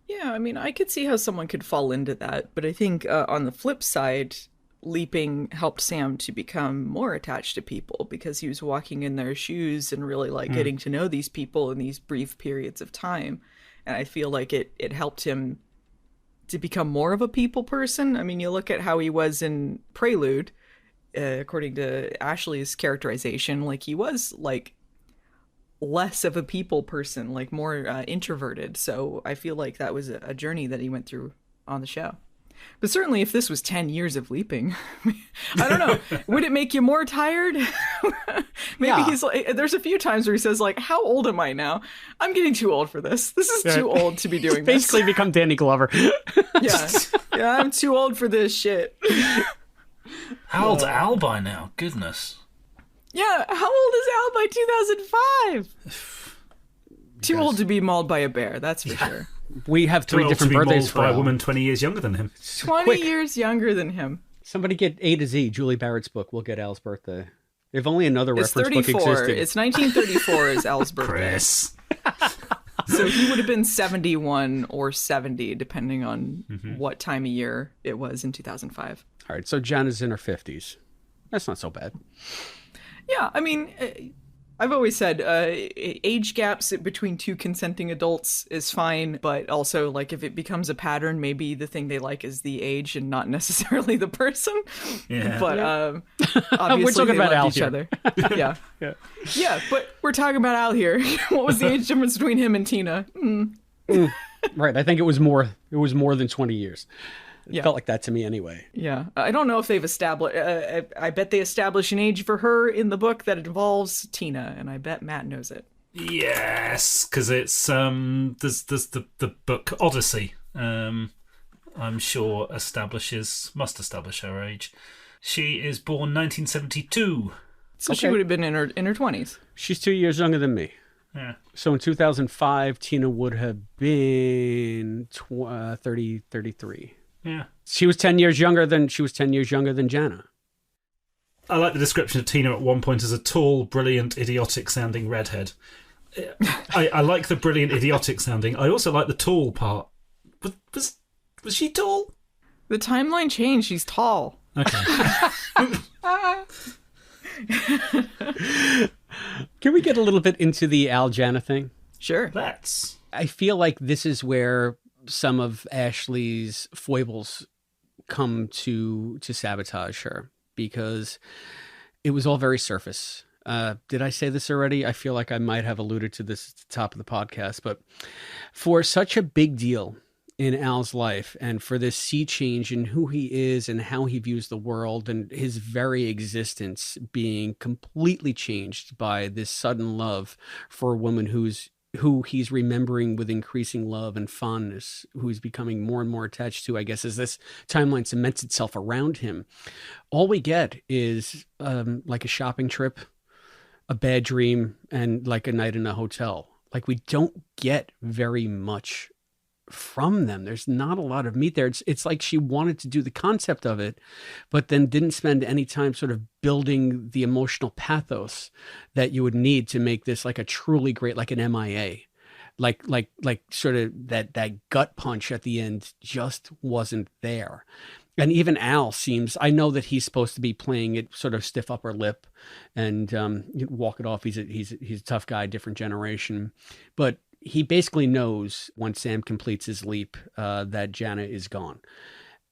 Yeah, I mean, I could see how someone could fall into that, but I think on the flip side, leaping helped Sam to become more attached to people because he was walking in their shoes and really getting to know these people in these brief periods of time. And I feel like it helped him to become more of a people person. I mean, you look at how he was in Prelude, according to Ashley's characterization, he was less of a people person, more introverted. So I feel like that was a journey that he went through on the show. But certainly if this was 10 years of leaping, I don't know, would it make you more tired? Maybe he's there's a few times where he says how old am I now? I'm getting too old for this. This is too old to be doing this. Basically become Danny Glover. Yeah, I'm too old for this shit. How old's Al by now? Goodness. Yeah, how old is Al by 2005? Too old to be mauled by a bear, that's for sure. We have 3 different birthdays for by Al. a woman 20 years younger than him. 20 years younger than him. Somebody get A to Z, Julie Barrett's book. We'll get Al's birthday. If only another It's reference 34. book existed. It's 1934 is Al's birthday. Chris. So he would have been 71 or 70, depending on what time of year it was in 2005. All right, so Janna's in her 50s. That's not so bad. Yeah, I mean, I've always said age gaps between two consenting adults is fine, but also, like, if it becomes a pattern, maybe the thing they like is the age and not necessarily the person. Yeah. But We're obviously talking they about love Al each here. other. Yeah, but we're talking about Al here. What was the age difference between him and Tina? Right. I think it was more than 20 years. It Yeah. felt like that to me anyway. Yeah, I don't know if they've established. I bet they establish an age for her in the book that involves Tina, and I bet Matt knows it. Yes, because it's there's the book Odyssey. I'm sure must establish her age. She is born 1972. So she Okay. would have been in her 20s. She's 2 years younger than me. Yeah. So in 2005, Tina would have been 33. Yeah. She was 10 years younger than Janna. I like the description of Tina at one point as a tall, brilliant, idiotic-sounding redhead. I like the brilliant, idiotic sounding. I also like the tall part. Was she tall? The timeline changed. She's tall. Okay. Can we get a little bit into the Al Janna thing? Sure. Let's. I feel like this is where some of Ashley's foibles come to sabotage her, because it was all very surface. Did I say this already? I feel like I might have alluded to this at the top of the podcast, but for such a big deal in Al's life, and for this sea change in who he is and how he views the world, and his very existence being completely changed by this sudden love for a woman who he's remembering with increasing love and fondness, who he's becoming more and more attached to, I guess, as this timeline cements itself around him. All we get is like a shopping trip, a bad dream, and like a night in a hotel. Like, we don't get very much from them. There's not a lot of meat there. It's like she wanted to do the concept of it, but then didn't spend any time sort of building the emotional pathos that you would need to make this like a truly great, like an MIA. Like sort of that gut punch at the end just wasn't there. And even Al seems, I know that he's supposed to be playing it sort of stiff upper lip and walk it off. He's a tough guy, different generation, but he basically knows once Sam completes his leap that Janna is gone.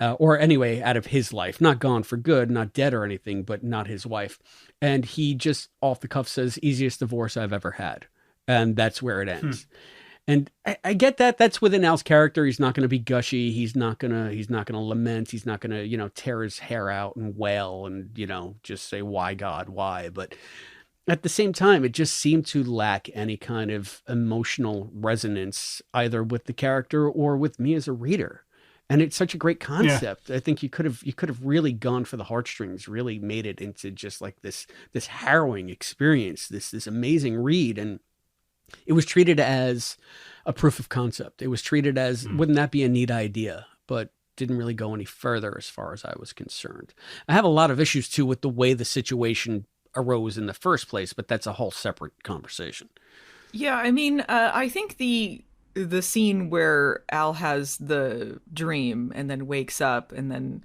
Or anyway, out of his life. Not gone for good, not dead or anything, but not his wife. And he just off the cuff says, easiest divorce I've ever had. And that's where it ends. And I get that. That's within Al's character. He's not going to be gushy. He's not going to lament. He's not going to, tear his hair out and wail and, just say, why God, why? But at the same time, it just seemed to lack any kind of emotional resonance, either with the character or with me as a reader. And it's such a great concept. Yeah. I think you could have really gone for the heartstrings, really made it into just like this harrowing experience, this amazing read. And it was treated as a proof of concept. It was treated as, wouldn't that be a neat idea? But didn't really go any further as far as I was concerned. I have a lot of issues too with the way the situation arose in the first place, but that's a whole separate conversation. Yeah, I mean, I think the scene where Al has the dream and then wakes up and then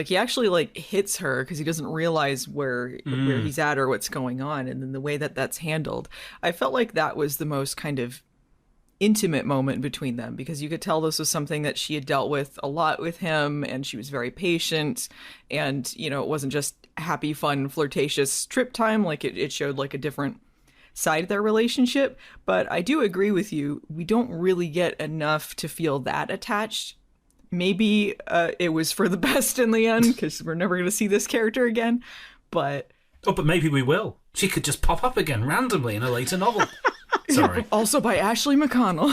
he actually hits her because he doesn't realize where he's at or what's going on, and then the way that's handled, I felt like that was the most kind of intimate moment between them, because you could tell this was something that she had dealt with a lot with him, and she was very patient, and it wasn't just happy, fun, flirtatious trip time. Like it showed like a different side of their relationship. But I do agree with you, we don't really get enough to feel that attached. Maybe it was for the best in the end, because we're never going to see this character again. But maybe we will. She could just pop up again randomly in a later novel. Sorry. Also by Ashley McConnell.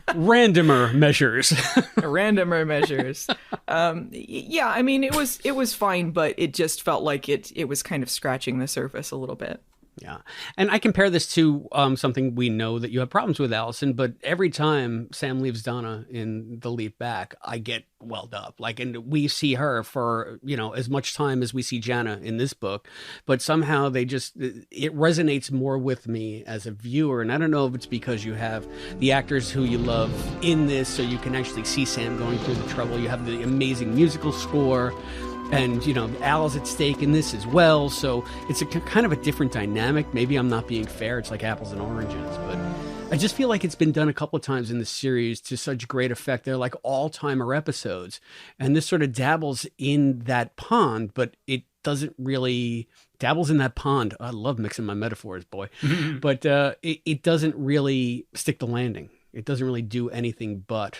Randomer measures. Randomer measures. Yeah, I mean, it was fine, but it just felt like it was kind of scratching the surface a little bit. Yeah. And I compare this to something we know that you have problems with, Allison, but every time Sam leaves Donna in The Leap Back, I get welled up. And we see her for, as much time as we see Janna in this book, but somehow it resonates more with me as a viewer. And I don't know if it's because you have the actors who you love in this, so you can actually see Sam going through the trouble. You have the amazing musical score. And, Al's at stake in this as well. So it's a kind of a different dynamic. Maybe I'm not being fair. It's like apples and oranges. But I just feel like it's been done a couple of times in the series to such great effect. They're like all-timer episodes. And this sort of dabbles in that pond, but it doesn't really dabbles in that pond. I love mixing my metaphors, boy. But it doesn't really stick the landing. It doesn't really do anything but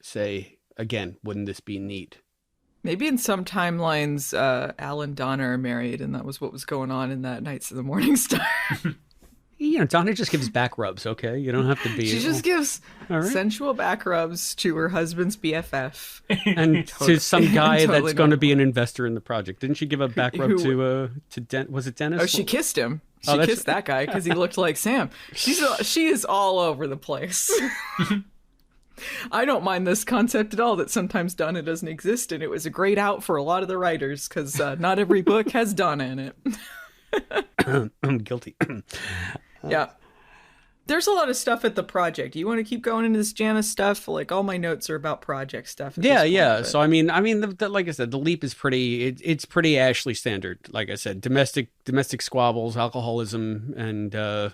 say, again, wouldn't this be neat? Maybe in some timelines, Al and Donna are married, and that was what was going on in that Knights of the Morning Star. Donna just gives back rubs, okay? You don't have to be... She just gives sensual back rubs to her husband's BFF. And to some guy that's going to be an investor in the project. Didn't she give a back rub to was it Dennis? Oh, she kissed him. She kissed that guy because he looked like Sam. She is all over the place. I don't mind this concept at all, that sometimes Donna doesn't exist, and it was a great out for a lot of the writers, because not every book has Donna in it. I'm guilty. Yeah. There's a lot of stuff at the project. You want to keep going into this Janna stuff? Like, all my notes are about project stuff. Yeah. But... So, I mean, like I said, the leap is it's pretty Ashley standard. Like I said, domestic squabbles, alcoholism, and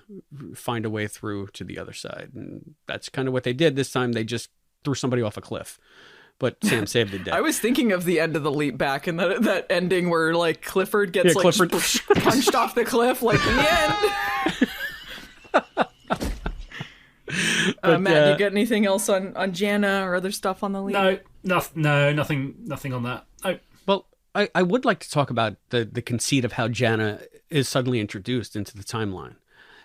find a way through to the other side. And that's kind of what they did. This time, they just threw somebody off a cliff. But Sam saved the day. I was thinking of the end of the leap back, and that ending where, like, Clifford gets, punched off the cliff, like, the end. But, Matt, you got anything else on Janna or other stuff on the leap? No, nothing on that. Oh. Well, I would like to talk about the conceit of how Janna is suddenly introduced into the timeline,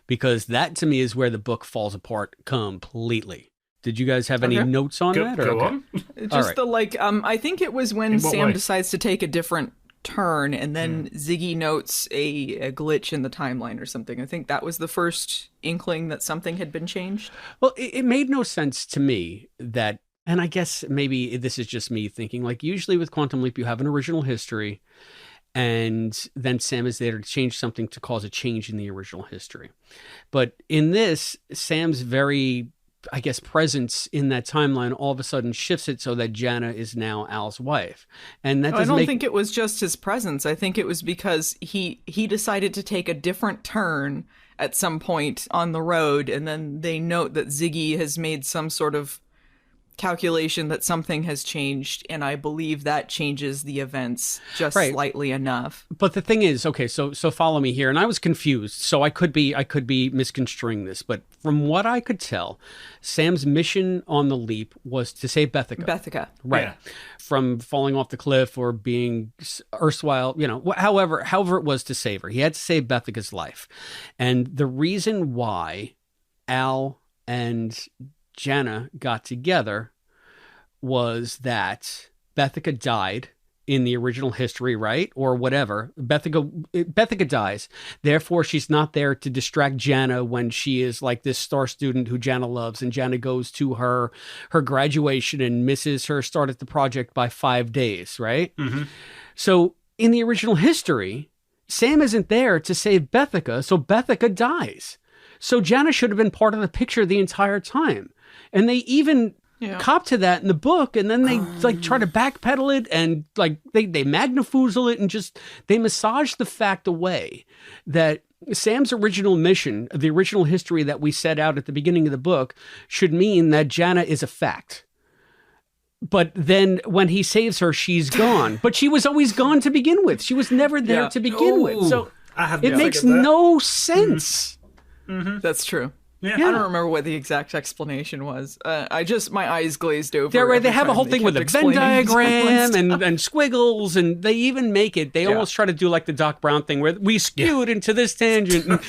because that to me is where the book falls apart completely. Did you guys have any notes on that? Or? Go on. Just I think it was when Sam decides to take a different turn, and then Ziggy notes a glitch in the timeline or something. I think that was the first inkling that something had been changed. Well, it made no sense to me that, and I guess maybe this is just me thinking, like, usually with Quantum Leap, you have an original history, and then Sam is there to change something to cause a change in the original history. But in this, Sam's very, I guess, presence in that timeline all of a sudden shifts it so that Janna is now Al's wife. And that I don't think it was just his presence. I think it was because he decided to take a different turn at some point on the road, and then they note that Ziggy has made some sort of calculation that something has changed, and I believe that changes the events just slightly enough. But the thing is, okay, so follow me here, and I was confused, so I could be misconstruing this, but from what I could tell, Sam's mission on the leap was to save Bethica. Right. Yeah. From falling off the cliff or being erstwhile, however it was to save her. He had to save Bethica's life. And the reason why Al and Janna got together was that Bethica died in the original history, right? Or whatever. Bethica dies. Therefore, she's not there to distract Janna when she is like this star student who Janna loves, and Janna goes to her graduation and misses her start at the project by 5 days, right? Mm-hmm. So in the original history, Sam isn't there to save Bethica, so Bethica dies. So Janna should have been part of the picture the entire time. And they even cop to that in the book, and then they try to backpedal it, and they magnafoozle it, and just they massage the fact away that Sam's original mission, the original history that we set out at the beginning of the book, should mean that Janna is a fact. But then when he saves her, she's gone. But she was always gone to begin with. She was never there to begin with. So it makes no sense. Mm-hmm. That's true. Yeah. I don't remember what the exact explanation was. My eyes glazed over. They have a whole thing with a Venn diagram and squiggles, and they even make it. They almost try to do like the Doc Brown thing where we skewed into this tangent.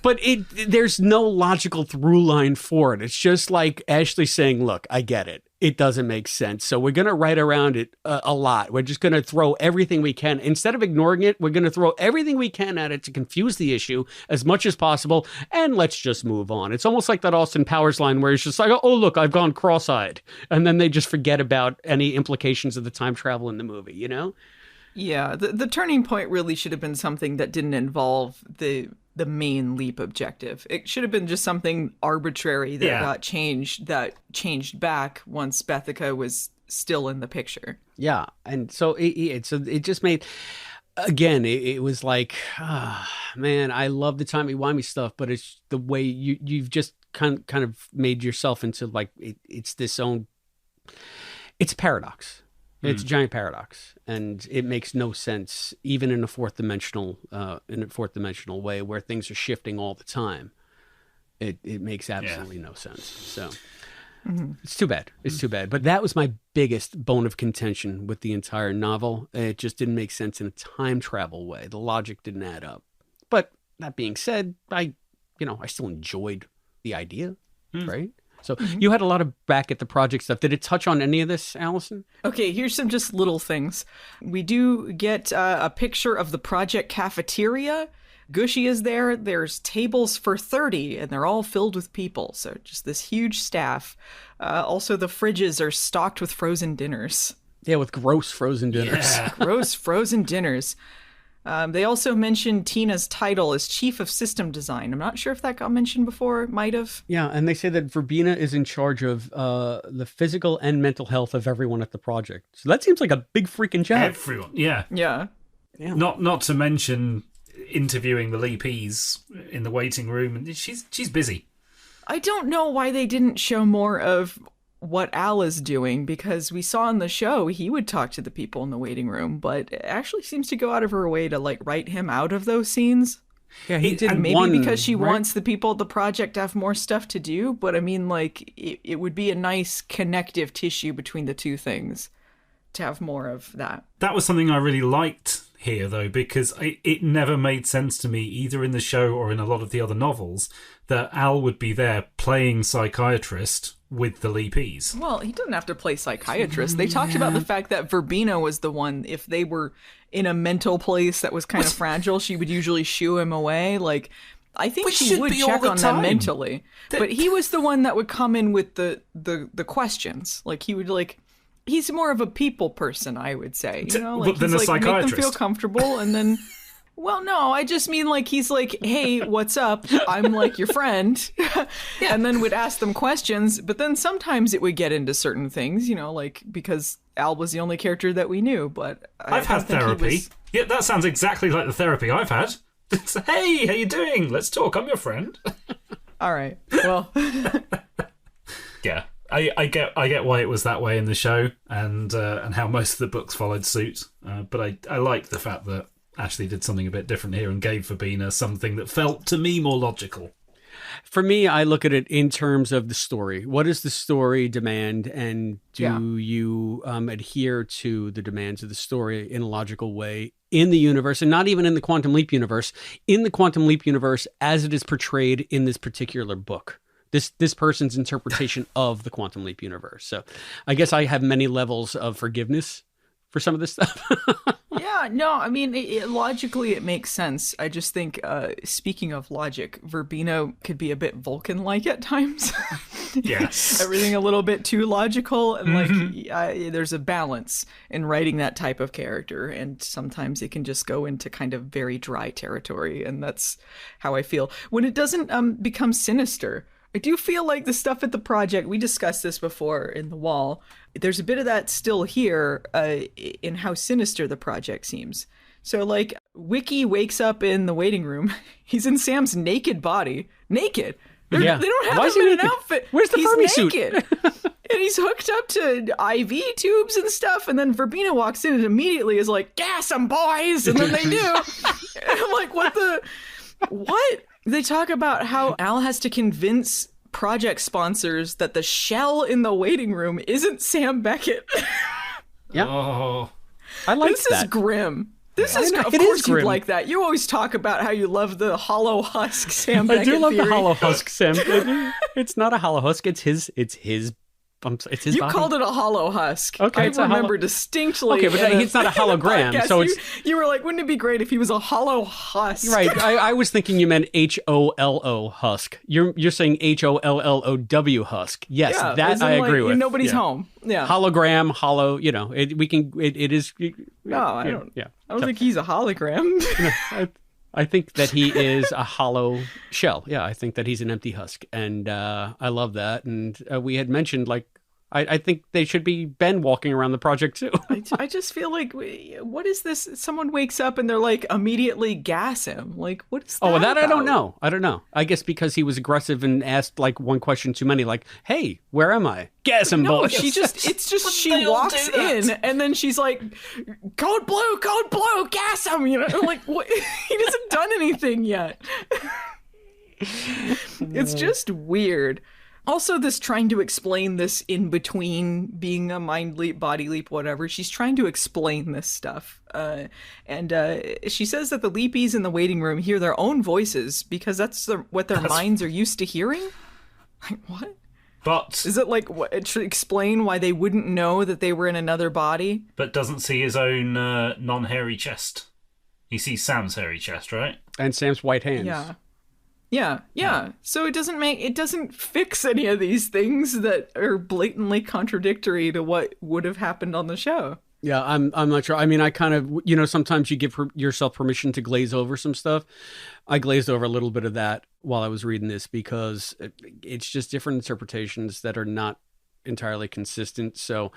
But there's no logical through line for it. It's just like Ashley saying, look, I get it. It doesn't make sense. So we're going to write around it a lot. We're just going to throw everything we can. Instead of ignoring it, we're going to throw everything we can at it to confuse the issue as much as possible. And let's just move on. It's almost like that Austin Powers line where it's just like, oh, look, I've gone cross-eyed. And then they just forget about any implications of the time travel in the movie, Yeah, the turning point really should have been something that didn't involve the main leap objective. It should have been just something arbitrary that got changed, that changed back once Bethica was still in the picture. Yeah, and so it just made. Again, it was like, man, I love the timey-wimey stuff, but it's the way you've just kind of made yourself into like it's this own. It's a paradox. It's a giant paradox, and it makes no sense even in a fourth dimensional way where things are shifting all the time. It makes absolutely no sense. So. It's too bad. It's too bad. But that was my biggest bone of contention with the entire novel. It just didn't make sense in a time travel way. The logic didn't add up. But that being said, I still enjoyed the idea, right? So you had a lot of back at the project stuff. Did it touch on any of this, Allison? Okay, here's some just little things. We do get a picture of the project cafeteria. Gushy is there. There's tables for 30, and they're all filled with people. So just this huge staff. Also, the fridges are stocked with frozen dinners. Yeah, with gross frozen dinners. Yeah. Gross frozen dinners. They also mentioned Tina's title as Chief of System Design. I'm not sure if that got mentioned before. Might have. Yeah, and they say that Verbena is in charge of the physical and mental health of everyone at the project. So that seems like a big freaking job. Everyone, yeah. Yeah. Not to mention interviewing the Leapies in the waiting room, and she's busy. I don't know why they didn't show more of what Al is doing, because we saw in the show he would talk to the people in the waiting room, but Ashley seems to go out of her way to like write him out of those scenes. Yeah, he did. Maybe because she wants the people at the project to have more stuff to do, but I mean, like, it would be a nice connective tissue between the two things to have more of that. That was something I really liked here, though, because it never made sense to me, either in the show or in a lot of the other novels, that Al would be there playing psychiatrist with the Leapies. Well, he doesn't have to play psychiatrist. They talked about the fact that Verbena was the one, if they were in a mental place that was kind of fragile, she would usually shoo him away. Like, I think she would check on them mentally. But he was the one that would come in with the questions. Like, he would, like... He's more of a people person, I would say. You know, like, than he's a like, psychiatrist. make them feel comfortable, and then... Well, no, I just mean, like, he's like, hey, what's up? I'm, like, your friend. And then would ask them questions, but then sometimes it would get into certain things, you know, like, because Al was the only character that we knew, but... I've had therapy. Yeah, that sounds exactly like the therapy I've had. It's, hey, how you doing? Let's talk, I'm your friend. All right, well... Yeah. I get why it was that way in the show, and how most of the books followed suit. But I like the fact that Ashley did something a bit different here and gave Verbena something that felt to me more logical. For me, I look at it in terms of the story. What does the story demand, and do you adhere to the demands of the story in a logical way in the universe, and not even in the Quantum Leap universe, in the Quantum Leap universe as it is portrayed in this particular book? This person's interpretation of the Quantum Leap universe. So I guess I have many levels of forgiveness for some of this stuff. Yeah, no, I mean, logically it makes sense. I just think, speaking of logic, Verbena could be a bit Vulcan-like at times. Yes. Everything a little bit too logical, and like there's a balance in writing that type of character, and sometimes it can just go into kind of very dry territory, and that's how I feel. When it doesn't become sinister, I do feel like the stuff at the project, we discussed this before in The Wall, there's a bit of that still here in how sinister the project seems. So, like, Wiki wakes up in the waiting room. He's in Sam's naked body. Naked. They don't have him in an outfit. Where's the Fermi suit? And he's hooked up to IV tubes and stuff. And then Verbena walks in and immediately is like, gas 'em, boys. And then they do. And I'm like, what? They talk about how Al has to convince project sponsors that the shell in the waiting room isn't Sam Beckett. Yeah. Oh. I like this that. This is grim. This is, of course you'd like that. You always talk about how you love the hollow husk Sam Beckett I do love theory. the hollow husk Sam. It's not a hollow husk. It's his You body. called it a hollow husk. Okay, I it's a remember distinctly. Okay, but it's not a hologram. Podcast, So you were like, wouldn't it be great if he was a hollow husk? Right. I was thinking you meant HOLO husk. You're saying HOLLOW husk. Yes, Yeah, that I agree with. Nobody's home. Yeah. Hologram, hollow. You know, it is. No, I don't. Yeah. I don't think he's a hologram. I think that he is a hollow shell. Yeah, I think that he's an empty husk, and I love that. And we had mentioned, like, I think they should be Ben walking around the project too. I just feel like, what is this? Someone wakes up and they're like, immediately gas him. Like, what is that? Oh, that about? I don't know. I guess because he was aggressive and asked like one question too many, like, hey, where am I? Gas him, No, boys. she walks in and then she's like, code blue, gas him. You know, like, what? He hasn't done anything yet. It's just weird. Also, this trying to explain this in between being a mind leap, body leap, whatever. She's trying to explain this stuff. And she says that the leapies in the waiting room hear their own voices because that's what their minds are used to hearing. Like, what? But is it like to explain why they wouldn't know that they were in another body? But doesn't see his own non-hairy chest. He sees Sam's hairy chest, right? And Sam's white hands. Yeah. So it doesn't fix any of these things that are blatantly contradictory to what would have happened on the show. Yeah, I'm not sure. I mean, I kind of, sometimes you give yourself permission to glaze over some stuff. I glazed over a little bit of that while I was reading this because it's just different interpretations that are not entirely consistent. So,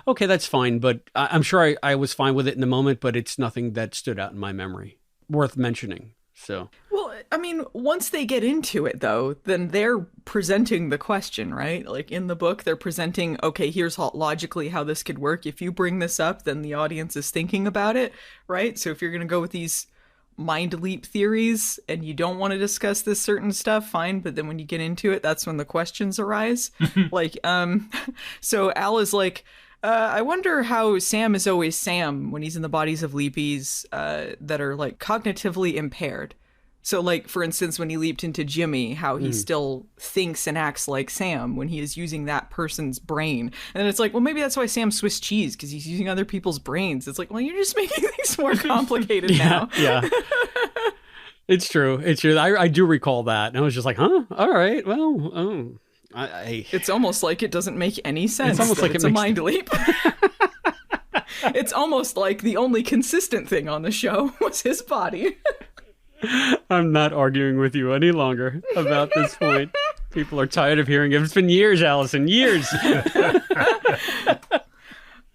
okay, that's fine. But I'm sure I was fine with it in the moment, but it's nothing that stood out in my memory worth mentioning. So, well, I mean, once they get into it, though, then they're presenting the question, right? Like in the book, they're presenting, okay, here's logically how this could work. If you bring this up, then the audience is thinking about it, right? So if you're going to go with these mind leap theories and you don't want to discuss this certain stuff, fine. But then when you get into it, that's when the questions arise. So Al is like, I wonder how Sam is always Sam when he's in the bodies of leapies that are like cognitively impaired. So like, for instance, when he leaped into Jimmy, how he still thinks and acts like Sam when he is using that person's brain. And then it's like, well, maybe that's why Sam's Swiss cheese, because he's using other people's brains. It's like, well, you're just making things more complicated now. Yeah. It's true. I do recall that. And I was just like, huh? All right. Well, It's almost like it doesn't make any sense. It's almost like it's a mind leap. It's almost like the only consistent thing on the show was his body. I'm not arguing with you any longer about this point. People are tired of hearing it. It's been years, Allison, years.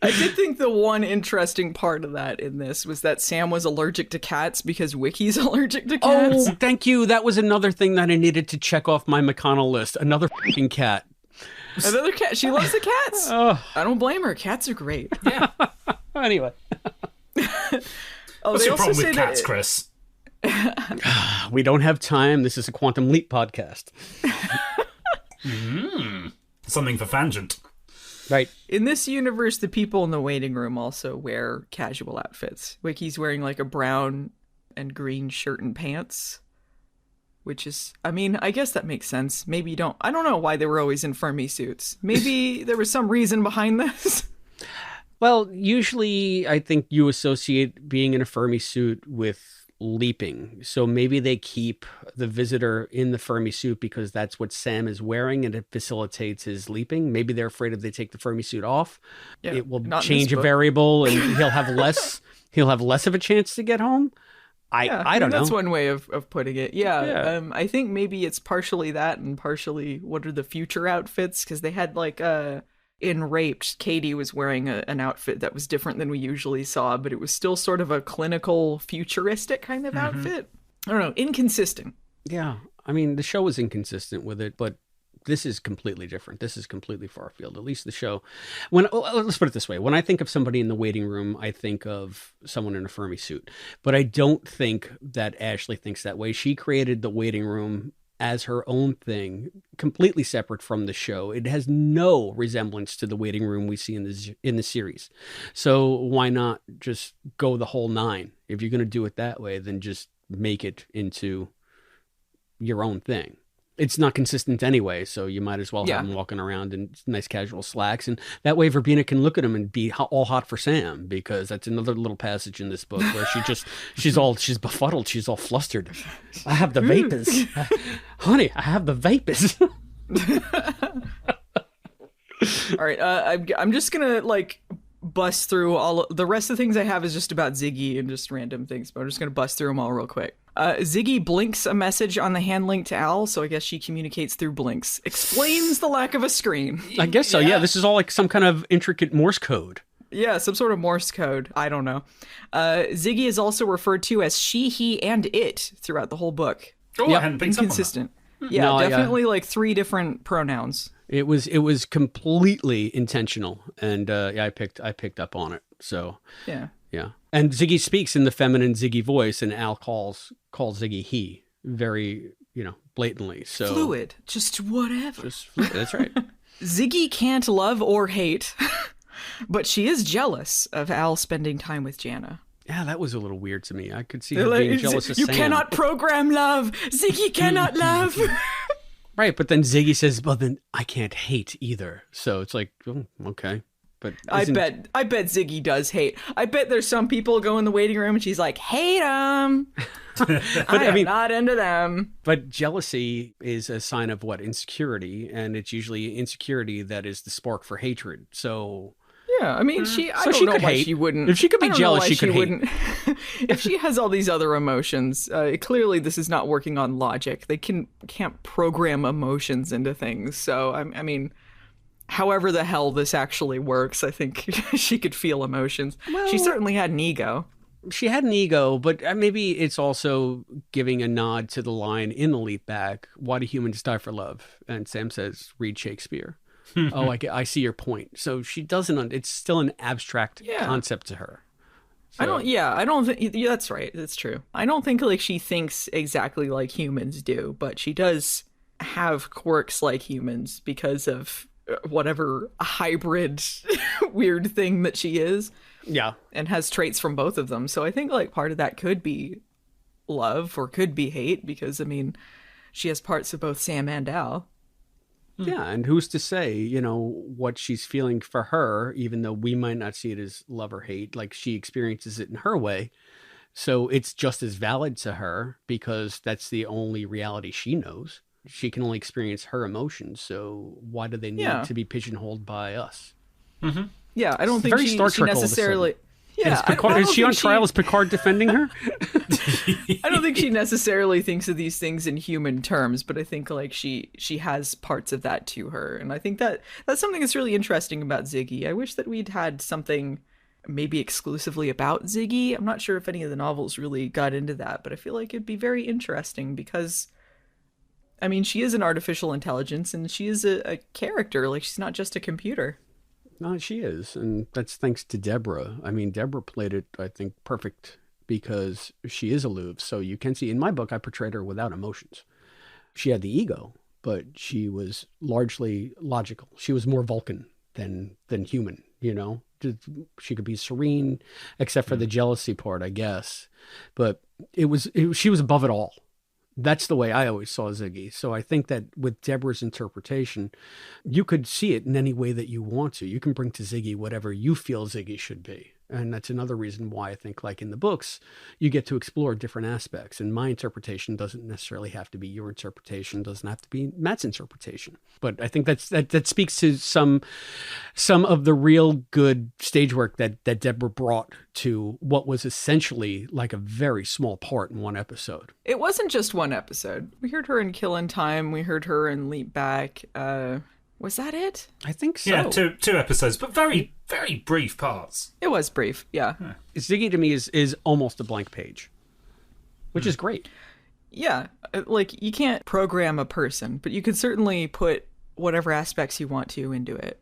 I did think the one interesting part of that in this was that Sam was allergic to cats because Wiki's allergic to cats. Oh, thank you. That was another thing that I needed to check off my McConnell list. Another fucking cat. Another cat. She loves the cats. Oh. I don't blame her. Cats are great. Yeah. Anyway. What's your problem with cats, Chris? We don't have time. This is a Quantum Leap podcast. Something for Fangent. Right. In this universe, the people in the waiting room also wear casual outfits. Wiki's wearing like a brown and green shirt and pants, which is, I mean, I guess that makes sense. Maybe you don't. I don't know why they were always in Fermi suits. Maybe there was some reason behind this. Well, usually I think you associate being in a Fermi suit with leaping. So maybe they keep the visitor in the Fermi suit because that's what Sam is wearing and it facilitates his leaping. Maybe they're afraid if they take the Fermi suit off, it will change a variable and he'll have less of a chance to get home. I don't know. That's one way of putting it. Yeah. I think maybe it's partially that and partially what are the future outfits, because they had like in Raped, Katie was wearing an outfit that was different than we usually saw, but it was still sort of a clinical, futuristic kind of outfit. I don't know, inconsistent. Yeah, I mean, the show was inconsistent with it, but this is completely different. This is completely far field. At least the show. Let's put it this way: when I think of somebody in the waiting room, I think of someone in a Fermi suit. But I don't think that Ashley thinks that way. She created the waiting room as her own thing, completely separate from the show. It has no resemblance to the waiting room we see in the series. So why not just go the whole nine? If you're going to do it that way, then just make it into your own thing. It's not consistent anyway, so you might as well have him walking around in nice casual slacks. And that way Verbena can look at him and be all hot for Sam, because that's another little passage in this book where she's befuddled. She's all flustered. I have the vapors. Honey, I have the vapors. All right, I'm just going to bust through the rest of the things I have is just about Ziggy and just random things, but I'm just going to bust through them all real quick. Ziggy blinks a message on the hand link to Al, so I guess she communicates through blinks. Explains the lack of a screen. I guess so, yeah. This is all like some kind of intricate Morse code. Yeah, some sort of Morse code. I don't know. Ziggy is also referred to as she, he, and it throughout the whole book. Oh, yeah, I hadn't picked up on that. Inconsistent. Yeah, no, definitely like 3 different pronouns. It was completely intentional, and I picked up on it. So yeah. And Ziggy speaks in the feminine Ziggy voice, and Al calls Ziggy he very blatantly. So fluid, just whatever. Just fluid, that's right. Ziggy can't love or hate, but she is jealous of Al spending time with Janna. Yeah, that was a little weird to me. I could see her being jealous of Sam. You cannot program love. Ziggy cannot love. Right, but then Ziggy says, well, then I can't hate either. So it's like, okay. But I bet Ziggy does hate. I bet there's some people go in the waiting room and she's like, hate them. I'm not into them. But jealousy is a sign of what? Insecurity. And it's usually insecurity that is the spark for hatred. So... Yeah, I mean, I don't know why she wouldn't. If she could be jealous, she could hate. If she has all these other emotions, clearly this is not working on logic. They can't program emotions into things. So, I mean, however the hell this actually works, I think she could feel emotions. Well, she certainly had an ego. She had an ego, but maybe it's also giving a nod to the line in the leap back, why do humans die for love? And Sam says, read Shakespeare. Oh, I see your point. So she doesn't. It's still an abstract concept to her. So. I don't think that's right. That's true. I don't think like she thinks exactly like humans do, but she does have quirks like humans because of whatever hybrid weird thing that she is. Yeah, and has traits from both of them. So I think like part of that could be love or could be hate because I mean, she has parts of both Sam and Al. Yeah, and who's to say, what she's feeling for her, even though we might not see it as love or hate, like she experiences it in her way. So it's just as valid to her because that's the only reality she knows. She can only experience her emotions. So why do they need to be pigeonholed by us? Mm-hmm. Yeah, I don't think she necessarily... Yeah, is she on trial? Is Picard defending her? I don't think she necessarily thinks of these things in human terms, but I think like she has parts of that to her, and I think that's something that's really interesting about Ziggy. I wish that we'd had something maybe exclusively about Ziggy. I'm not sure if any of the novels really got into that, but I feel like it'd be very interesting because, I mean, she is an artificial intelligence, and she is a character. Like she's not just a computer. No, she is, and that's thanks to Deborah. I mean, Deborah played it, I think, perfect because she is aloof. So you can see in my book, I portrayed her without emotions. She had the ego, but she was largely logical. She was more Vulcan than human, She could be serene, except for the jealousy part, I guess. But she was above it all. That's the way I always saw Ziggy. So I think that with Deborah's interpretation, you could see it in any way that you want to. You can bring to Ziggy whatever you feel Ziggy should be. And that's another reason why I think, like in the books, you get to explore different aspects. And my interpretation doesn't necessarily have to be your interpretation, doesn't have to be Matt's interpretation. But I think that speaks to some of the real good stage work that Deborah brought to what was essentially like a very small part in one episode. It wasn't just one episode. We heard her in Kill in Time. We heard her in Leap Back. Was that it? I think so. Yeah, two episodes, but very, very brief parts. It was brief, yeah. Ziggy to me is almost a blank page, which is great. Yeah, like you can't program a person, but you could certainly put whatever aspects you want to into it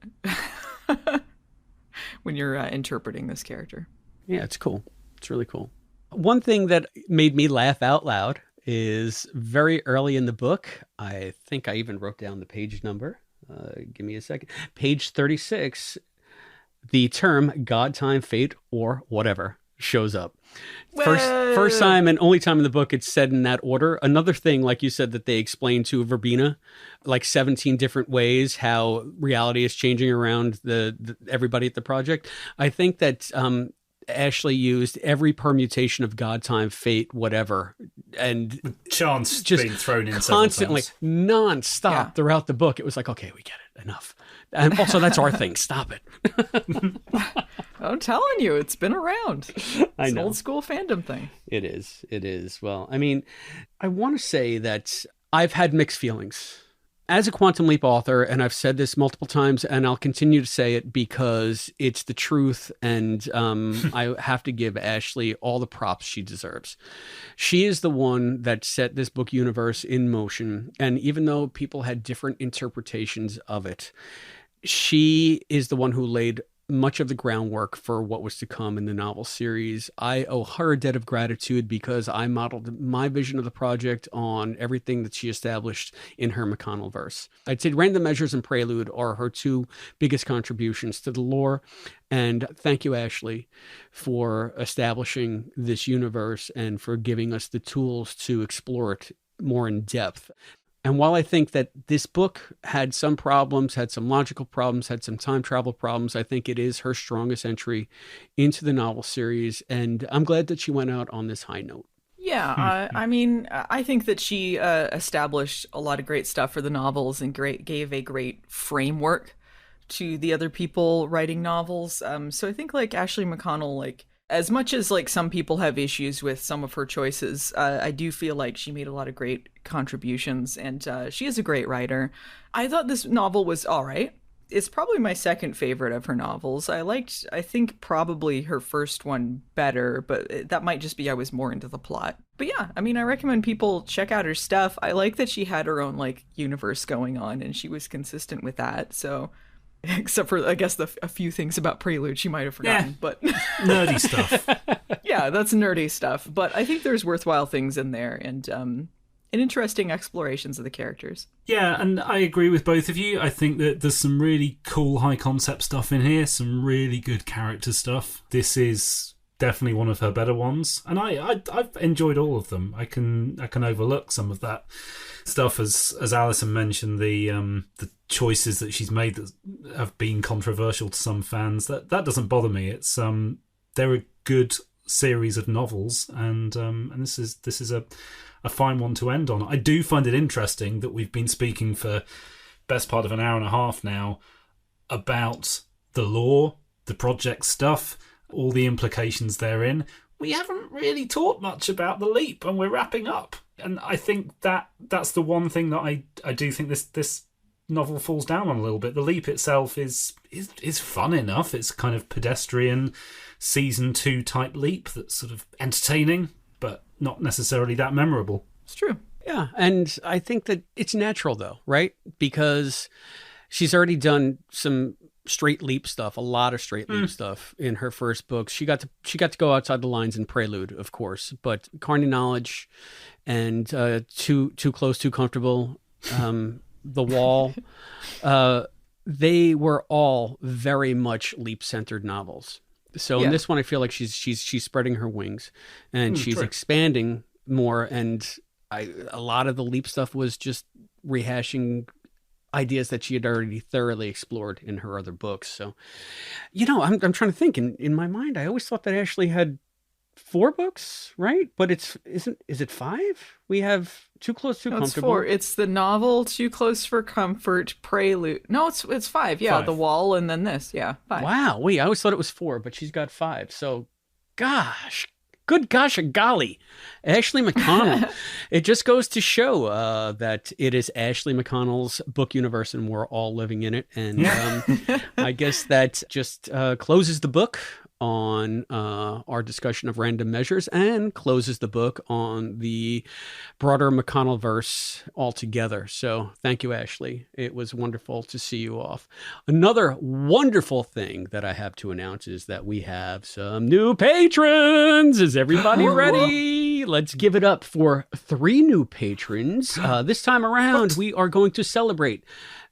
when you're interpreting this character. Yeah, it's cool. It's really cool. One thing that made me laugh out loud is very early in the book. I think I even wrote down the page number. Give me a second. Page 36, the term God, time, fate, or whatever shows up. First time and only time in the book it's said in that order. Another thing, like you said, that they explain to Verbena, like 17 different ways how reality is changing around the everybody at the project. I think that Ashley used every permutation of God, time, fate, whatever, and chance just being thrown in constantly, non-stop throughout the book. It was like, okay, we get it, enough. And also, that's our thing. Stop it. I'm telling you, it's been around. It's I know. an old school fandom thing. It is. It is. Well, I mean, I want to say that I've had mixed feelings. As a Quantum Leap author, and I've said this multiple times, and I'll continue to say it because it's the truth, and I have to give Ashley all the props she deserves. She is the one that set this book universe in motion, and even though people had different interpretations of it, she is the one who laid much of the groundwork for what was to come in the novel series. I owe her a debt of gratitude because I modeled my vision of the project on everything that she established in her McConnellverse. I'd say Random Measures and Prelude are her two biggest contributions to the lore. And thank you, Ashley, for establishing this universe and for giving us the tools to explore it more in depth. And while I think that this book had some problems, had some logical problems, had some time travel problems, I think it is her strongest entry into the novel series. And I'm glad that she went out on this high note. Yeah, I mean, I think that she established a lot of great stuff for the novels and gave a great framework to the other people writing novels. So I think like Ashley McConnell, like, as much as like some people have issues with some of her choices, I do feel like she made a lot of great contributions, and she is a great writer. I thought this novel was all right. It's probably my second favorite of her novels. I think probably her first one better, but that might just be I was more into the plot. But yeah, I mean, I recommend people check out her stuff. I like that she had her own like universe going on, and she was consistent with that. So. Except for, I guess, a few things about Prelude she might have forgotten. But nerdy stuff. Yeah, that's nerdy stuff. But I think there's worthwhile things in there and interesting explorations of the characters. Yeah, and I agree with both of you. I think that there's some really cool high concept stuff in here, some really good character stuff. This is definitely one of her better ones, and I've enjoyed all of them. I can overlook some of that stuff, as Alison mentioned, the choices that she's made that have been controversial to some fans. That doesn't bother me. It's they're a good series of novels, and this is a fine one to end on. I do find it interesting that we've been speaking for best part of an hour and a half now about the lore, the project stuff, all the implications therein. We haven't really talked much about the leap, and we're wrapping up. And I think that's the one thing that I do think this novel falls down on a little bit. The leap itself is fun enough. It's kind of pedestrian season 2 type leap that's sort of entertaining, but not necessarily that memorable. It's true. Yeah, and I think that it's natural though, right? Because she's already done some straight leap stuff, a lot of straight leap stuff in her first book. She got to go outside the lines in Prelude, of course, but Carney Knowledge and Too Close, Too Comfortable, The Wall, they were all very much leap-centered novels. So in this one, I feel like she's spreading her wings and she's expanding more. And a lot of the leap stuff was just rehashing ideas that she had already thoroughly explored in her other books. So, I'm trying to think. In my mind, I always thought that Ashley had 4 books, right? But is it 5? We have Too Close, Too Comfortable. It's 4. It's the novel Too Close for Comfort, Prelude. No, it's 5. Yeah, 5. The Wall, and then this. Yeah, 5. Wow. I always thought it was 4, but she's got 5. So, good gosh, golly, Ashley McConnell. It just goes to show that it is Ashley McConnell's book universe, and we're all living in it. And I guess that just closes the book on our discussion of Random Measures and closes the book on the broader McConnellverse altogether. So thank you, Ashley. It was wonderful to see you off. Another wonderful thing that I have to announce is that we have some new patrons. Is everybody ready? Let's give it up for 3 new patrons. This time around, we are going to celebrate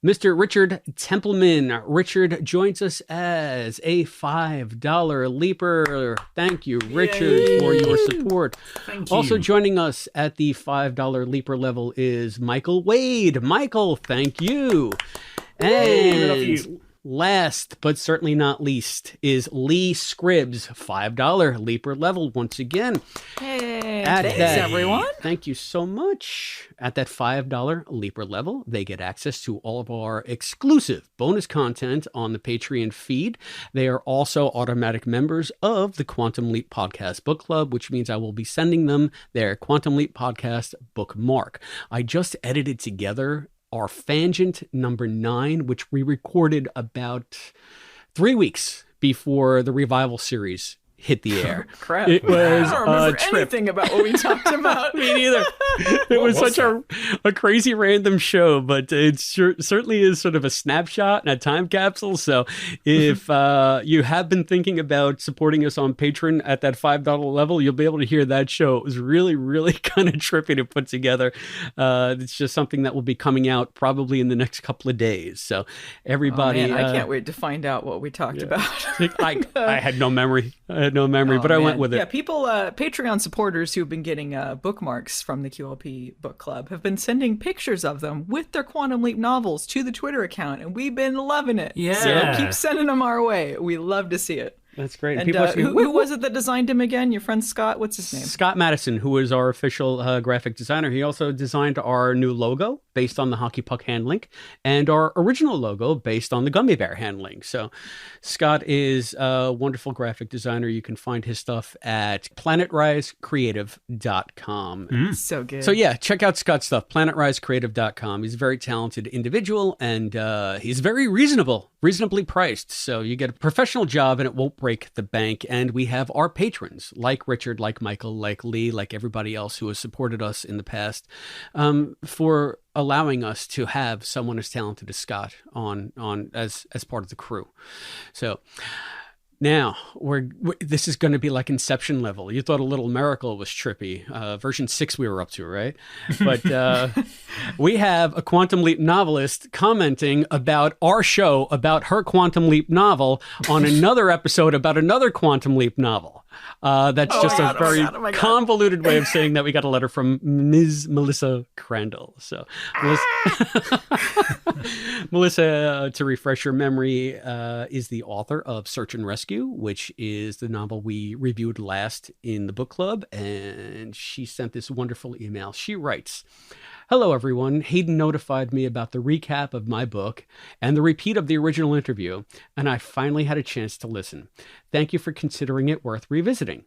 Mr. Richard Templeman. Richard joins us as a $5 leaper. Thank you, Richard, for your support. Thank you. Also joining us at the $5 leaper level is Michael Wade. Michael, thank you. And last but certainly not least is Lee Scribbs, $5 leaper level once again. Hey. Thanks, everyone. Thank you so much. At that $5 Leaper level, they get access to all of our exclusive bonus content on the Patreon feed. They are also automatic members of the Quantum Leap Podcast Book Club, which means I will be sending them their Quantum Leap Podcast bookmark. I just edited together our Fangent number 9, which we recorded about 3 weeks before the revival series hit the air. Crap. It was I don't remember a trip. anything about what we talked about. Me neither. It was such a crazy random show, but it certainly is sort of a snapshot and a time capsule. So if you have been thinking about supporting us on Patreon at that $5 level, you'll be able to hear that show. It was really, really kind of trippy to put together. It's just something that will be coming out probably in the next couple of days. So everybody... Oh, man, I can't wait to find out what we talked about. I had no memory. But I went with it. Yeah, people, Patreon supporters who've been getting bookmarks from the QLP Book Club have been sending pictures of them with their Quantum Leap novels to the Twitter account, and we've been loving it. Yeah. So keep sending them our way. We love to see it. That's great. And who was it that designed him again? Your friend Scott? What's his name? Scott Madison, who is our official graphic designer. He also designed our new logo based on the hockey puck handling and our original logo based on the gummy bear handling. So Scott is a wonderful graphic designer. You can find his stuff at planetrisecreative.com. So good. So yeah, check out Scott's stuff, planetrisecreative.com. He's a very talented individual, and he's very reasonably priced. So you get a professional job and it won't break the bank. And we have our patrons like Richard, like Michael, like Lee, like everybody else who has supported us in the past, for allowing us to have someone as talented as Scott on as part of the crew. So now this is going to be like Inception level. You thought A Little Miracle was trippy. Version 6 we were up to, right? But we have a Quantum Leap novelist commenting about our show, about her Quantum Leap novel on another episode about another Quantum Leap novel. That's a very convoluted way of saying that we got a letter from Ms. Melissa Crandall. So Melissa, to refresh your memory, is the author of Search and Rescue, which is the novel we reviewed last in the book club. And she sent this wonderful email. She writes, "Hello, everyone. Hayden notified me about the recap of my book and the repeat of the original interview, and I finally had a chance to listen. Thank you for considering it worth revisiting.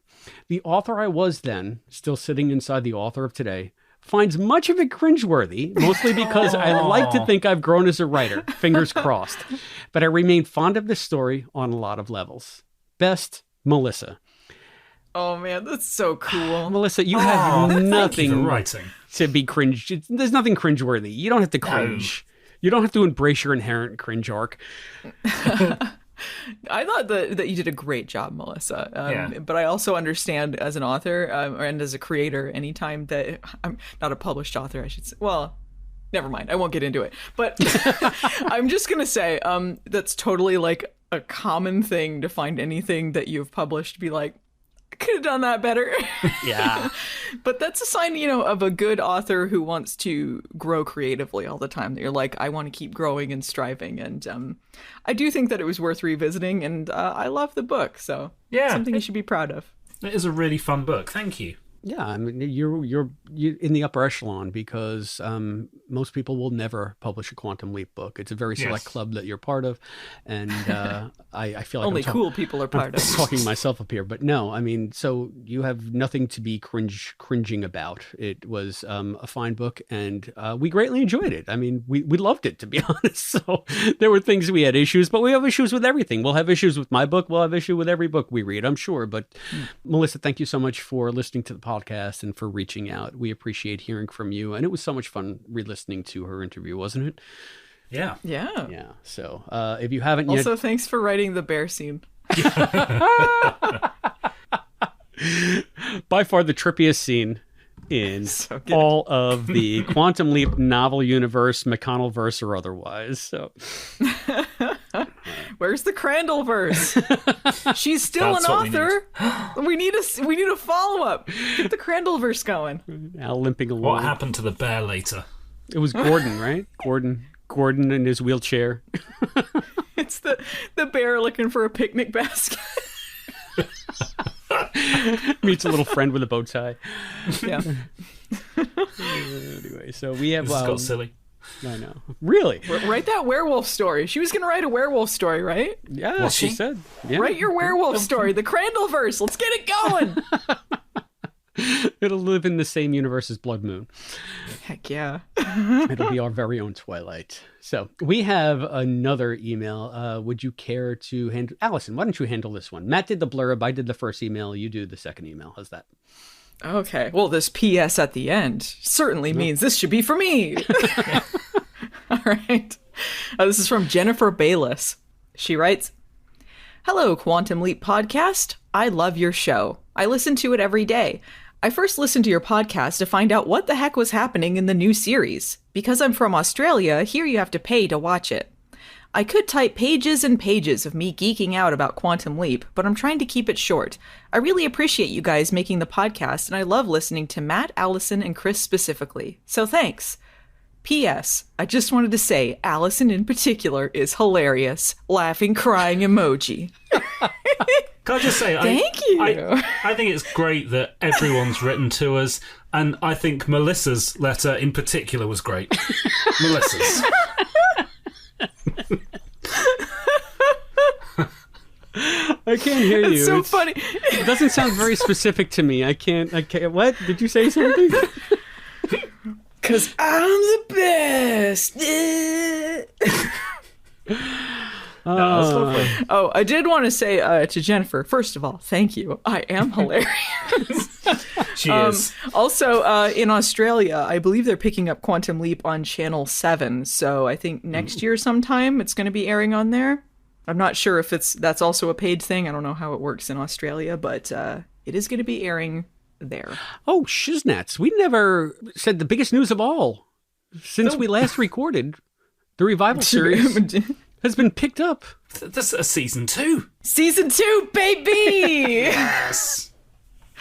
The author I was then, still sitting inside the author of today, finds much of it cringeworthy, mostly because I like to think I've grown as a writer, fingers crossed. But I remain fond of this story on a lot of levels. Best, Melissa." Oh, man, that's so cool. Melissa, you have nothing Thank you for writing. to be cringe. There's nothing cringeworthy. You don't have to cringe. You don't have to embrace your inherent cringe arc. I thought that you did a great job, Melissa. But I also understand as an author and as a creator, anytime that I'm not a published author, I should say. Well, never mind. I won't get into it. But I'm just going to say that's totally like a common thing to find anything that you've published be like, could have done that better. Yeah. But that's a sign, of a good author who wants to grow creatively all the time. That you're like, I want to keep growing and striving. And I do think that it was worth revisiting. And I love the book. So something you should be proud of. It is a really fun book. Thank you. Yeah, I mean, you're in the upper echelon because most people will never publish a Quantum Leap book. It's a very select club that you're part of, and I feel like only cool people are part of. Talking myself up here, but no, I mean, so you have nothing to be cringing about. It was a fine book, and we greatly enjoyed it. I mean, we loved it, to be honest. So there were things we had issues, but we have issues with everything. We'll have issues with my book. We'll have issue with every book we read, I'm sure. But Melissa, thank you so much for listening to the podcast and for reaching out. We appreciate hearing from you, and it was so much fun re-listening to her interview, wasn't it? Yeah. So if you haven't also, thanks for writing the bear scene. By far the trippiest scene in all of the Quantum Leap novel universe, McConnellverse or otherwise. So where's the Crandallverse? She's still an author. We need a follow-up. Get the Crandallverse going. Al limping along. What happened to the bear later? It was Gordon, right? Gordon in his wheelchair. It's the bear looking for a picnic basket. Meets a little friend with a bow tie. Yeah. Anyway, so we have... This has got silly. I know. Really? Write that werewolf story. She was going to write a werewolf story, right? Yeah, she said. Yeah. Write your werewolf story, the Crandallverse. Let's get it going. It'll live in the same universe as Blood Moon. Heck yeah. It'll be our very own Twilight. So we have another email. Would you care to handle... Allison, why don't you handle this one? Matt did the blurb. I did the first email. You do the second email. How's that? Okay. Well, this PS at the end certainly means this should be for me. All right. This is from Jennifer Bayless. She writes, "Hello, Quantum Leap Podcast. I love your show. I listen to it every day. I first listened to your podcast to find out what the heck was happening in the new series. Because I'm from Australia, here you have to pay to watch it. I could type pages and pages of me geeking out about Quantum Leap, but I'm trying to keep it short. I really appreciate you guys making the podcast, and I love listening to Matt, Allison, and Chris specifically. So thanks. P.S. I just wanted to say, Allison in particular is hilarious. Laughing, crying emoji." Can I just say, Thank you. I think it's great that everyone's written to us, and I think Melissa's letter in particular was great. Melissa's. I can't hear you. It's so funny. It doesn't sound very specific to me. I can't. What? Did you say something? Because I'm the best. That's lovely. Oh, I did want to say to Jennifer, first of all, thank you. I am hilarious. She is. Also, in Australia, I believe they're picking up Quantum Leap on Channel 7. So I think next year sometime it's going to be airing on there. I'm not sure if that's also a paid thing. I don't know how it works in Australia, but it is going to be airing there. Oh, shiznats. We never said the biggest news of all. Since we last recorded, the revival series has been picked up. This is season 2. Season 2, baby! Yes.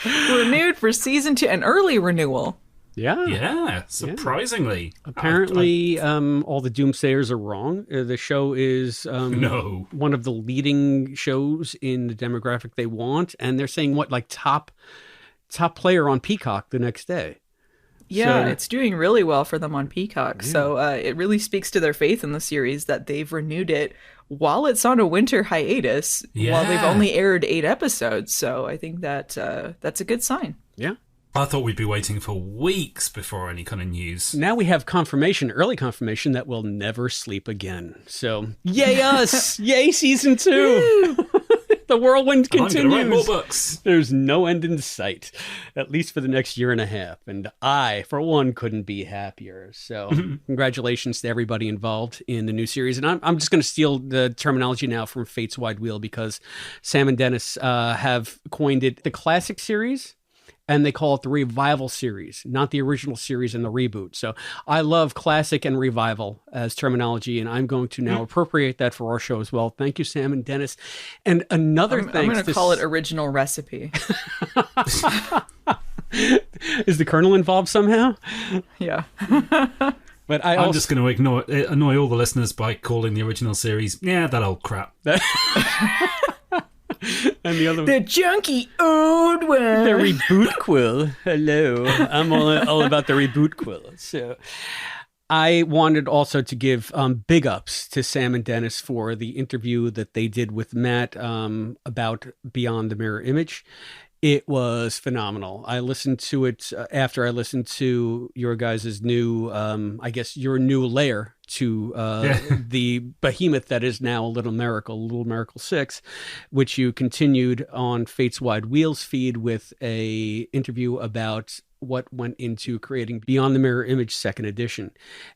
Renewed for season 2, an early renewal. Yeah. Yeah, surprisingly. Apparently, all the doomsayers are wrong. The show is one of the leading shows in the demographic they want, and they're saying top player on Peacock the next day. Yeah, it's doing really well for them on Peacock. Yeah. So it really speaks to their faith in the series that they've renewed it while it's on a winter hiatus, while they've only aired 8 episodes. So I think that that's a good sign. Yeah. I thought we'd be waiting for weeks before any kind of news. Now we have early confirmation, that we'll never sleep again. So, yay us! Yay season 2! The whirlwind continues. I'm going to write more books. There's no end in sight, at least for the next year and a half. And I, for one, couldn't be happier. So congratulations to everybody involved in the new series. And I'm just going to steal the terminology now from Fate's Wide Wheel, because Sam and Dennis have coined it the classic series, and they call it the revival series, not the original series and the reboot. So I love classic and revival as terminology, and I'm going to now appropriate that for our show as well. Thank you, Sam and Dennis. And another thing, I'm going to call it original recipe. Is the Colonel involved somehow? Yeah. But I'm just going to annoy all the listeners by calling the original series, that old crap. And the other, the junky old one, the reboot quill. Hello, I'm all about the reboot quill. So I wanted also to give big ups to Sam and Dennis for the interview that they did with Matt about Beyond the Mirror Image. It was phenomenal. I listened to it after I listened to your guys' new, your new layer to the behemoth that is now Little Miracle 6, which you continued on Fate's Wide Wheels feed with a interview about what went into creating Beyond the Mirror Image 2nd edition.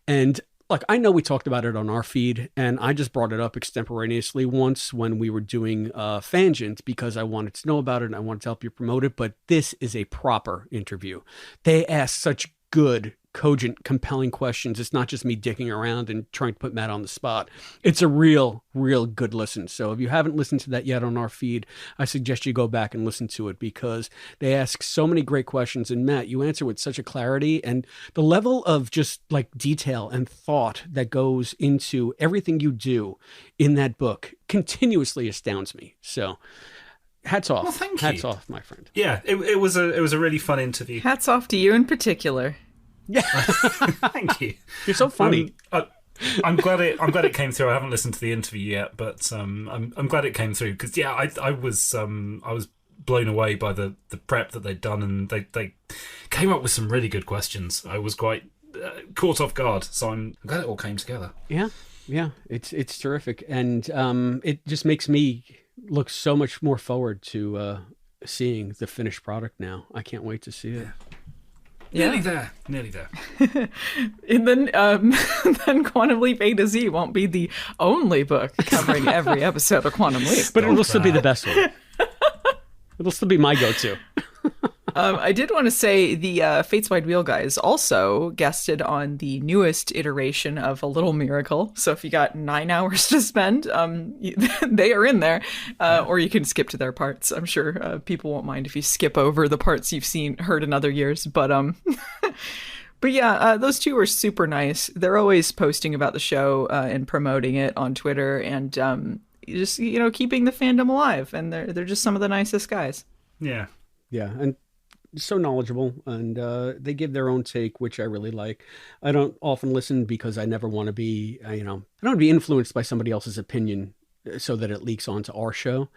And I know we talked about it on our feed, and I just brought it up extemporaneously once when we were doing Fangent, because I wanted to know about it and I wanted to help you promote it. But this is a proper interview. They asked such good, cogent, compelling questions. It's not just me dicking around and trying to put Matt on the spot. It's a real good listen. So if you haven't listened to that yet on our feed, I suggest you go back and listen to it, because they ask so many great questions. And Matt, you answer with such a clarity, and the level of just detail and thought that goes into everything you do in that book continuously astounds me. So Hats off. Well, thank you. Hats off, my friend. Yeah, it was a really fun interview. Hats off to you in particular. Yeah. Thank you. You're so funny. I'm glad it came through. I haven't listened to the interview yet, but I'm glad it came through because I was blown away by the prep that they'd done, and they came up with some really good questions. I was quite caught off guard, so I'm glad it all came together. Yeah, it's terrific, and it just makes me look so much more forward to seeing the finished product now. I can't wait to see it. Nearly there. And then Quantum Leap A to Z won't be the only book covering every episode of Quantum Leap. But it'll still be the best one. It'll still be my go-to. I did want to say the Fates Wide Wheel guys also guested on the newest iteration of A Little Miracle. So if you got 9 hours to spend, they are in there. Or you can skip to their parts. I'm sure people won't mind if you skip over the parts you've heard in other years. But but yeah, those two were super nice. They're always posting about the show and promoting it on Twitter, and just keeping the fandom alive. And they're just some of the nicest guys. Yeah, and so knowledgeable, and they give their own take, which I really like. I don't often listen because I never want to be, I don't want to be influenced by somebody else's opinion so that it leaks onto our show.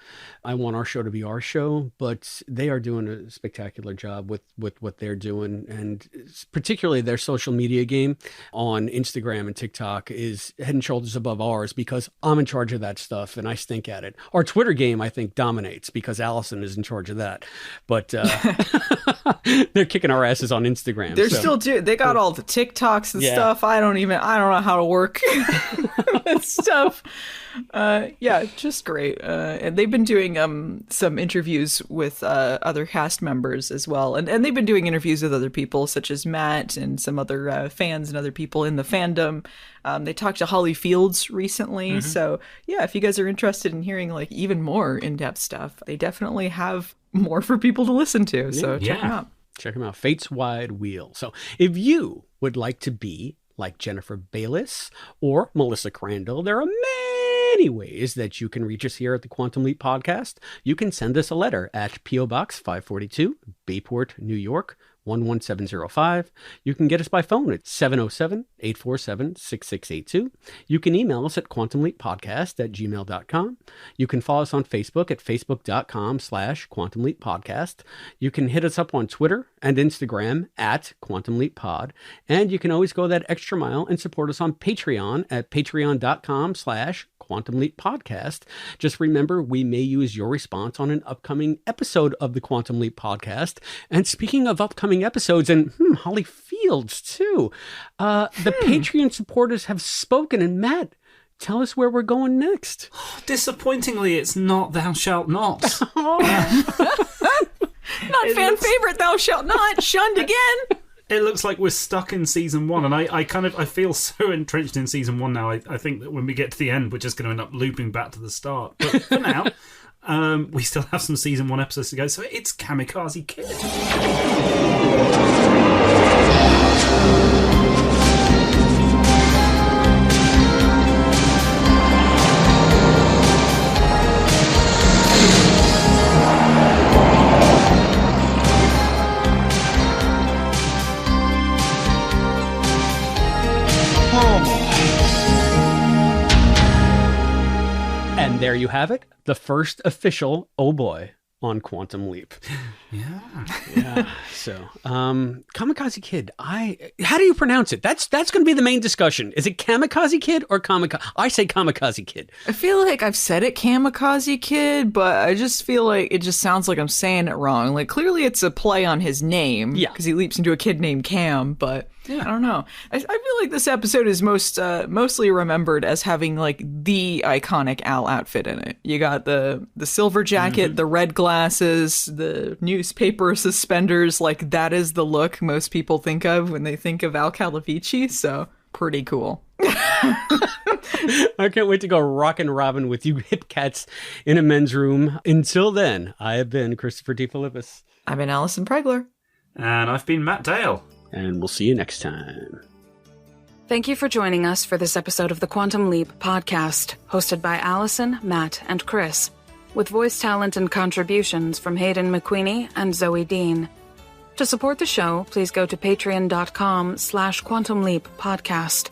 I want our show to be our show, but they are doing a spectacular job with what they're doing. And particularly their social media game on Instagram and TikTok is head and shoulders above ours because I'm in charge of that stuff and I stink at it. Our Twitter game, I think, dominates because Allison is in charge of that. But they're kicking our asses on Instagram. They're still they got all the TikToks and stuff. I don't know how to work that stuff. Just great. And they've been doing some interviews with other cast members as well. And they've been doing interviews with other people such as Matt and some other fans and other people in the fandom. They talked to Holly Fields recently. Mm-hmm. So yeah, if you guys are interested in hearing like even more in-depth stuff, they definitely have more for people to listen to. So check them out. Check them out. Fates Wide Wheel. So if you would like to be like Jennifer Bayliss or Melissa Crandall, there are many ways that you can reach us here at the Quantum Leap Podcast. You can send us a letter at P.O. Box 542, Bayport, New York, 11705. You can get us by phone at 707-847-6682. You can email us at quantumleappodcast@gmail.com. You can follow us on Facebook at facebook.com/quantumleappodcast. You can hit us up on Twitter and Instagram at quantumleappod. And you can always go that extra mile and support us on Patreon at patreon.com/Quantum Leap Podcast. Just remember, we may use your response on an upcoming episode of the Quantum Leap Podcast. And speaking of upcoming episodes, and Holly Fields too, the Patreon supporters have spoken. And Matt, tell us where we're going next. Disappointingly, it's not Thou Shalt Not. Not fan favorite, Thou Shalt Not. Shunned again. It looks like we're stuck in season 1, and I feel so entrenched in season 1 now. I think that when we get to the end, we're just going to end up looping back to the start. But for now, we still have some season 1 episodes to go. So it's Kamikaze Kid. And there you have it, the first official oh boy on Quantum Leap. Yeah. So, Kamikaze Kid. How do you pronounce it? That's going to be the main discussion. Is it Kamikaze Kid or Kamikaze? I say Kamikaze Kid. I feel like I've said it Kamikaze Kid, but I just feel like it just sounds like I'm saying it wrong. Like clearly it's a play on his name. Yeah. Because he leaps into a kid named Cam, but I don't know. I feel like this episode is mostly remembered as having like the iconic Al outfit in it. You got the silver jacket, the red glasses, the newspaper suspenders. Like that is the look most people think of when they think of Al Calavicci. So pretty cool. I can't wait to go rockin' Robin with you hip cats in a men's room. Until then, I have been Christopher DeFilippis. I've been Allison Pregler. And I've been Matt Dale. And we'll see you next time. Thank you for joining us for this episode of the Quantum Leap Podcast, hosted by Allison, Matt, and Chris. with voice talent and contributions from Hayden McQueenie and Zoe Dean. To support the show, please go to patreon.com/quantumleappodcast.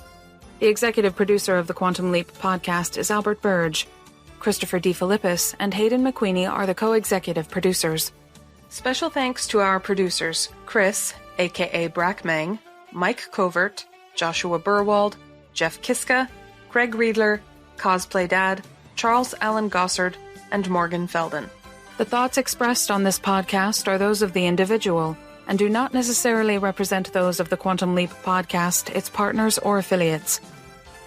The executive producer of the Quantum Leap podcast is Albert Burge. Christopher DeFilippis and Hayden McQueenie are the co-executive producers. Special thanks to our producers, Chris, aka Brackmang, Mike Covert, Joshua Burwald, Jeff Kiska, Craig Riedler, Cosplay Dad, Charles Allen Gossard, and Morgan Felden. The thoughts expressed on this podcast are those of the individual and do not necessarily represent those of the Quantum Leap podcast, its partners, or affiliates.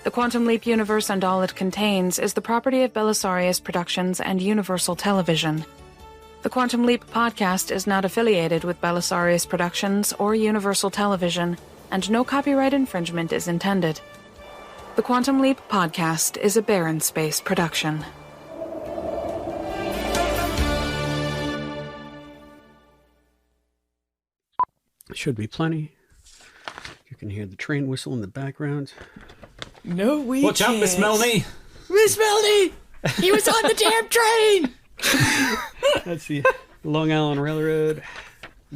The Quantum Leap universe and all it contains is the property of Belisarius Productions and Universal Television. The Quantum Leap podcast is not affiliated with Belisarius Productions or Universal Television, and no copyright infringement is intended. The Quantum Leap podcast is a Barren Space production. Should be plenty. You can hear the train whistle in the background. No, we Watch out, Miss Melanie! Miss Melanie! He was on the damn train! That's the Long Island Railroad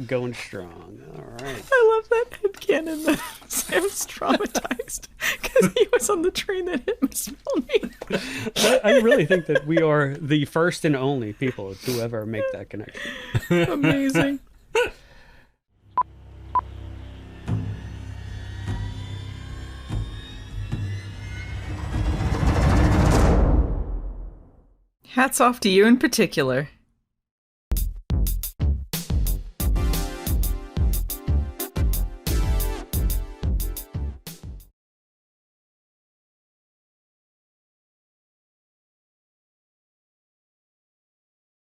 going strong. All right. I love that headcanon that Sam's traumatized because he was on the train that hit Miss Melanie. I really think that we are the first and only people to ever make that connection. Amazing. Hats off to you in particular.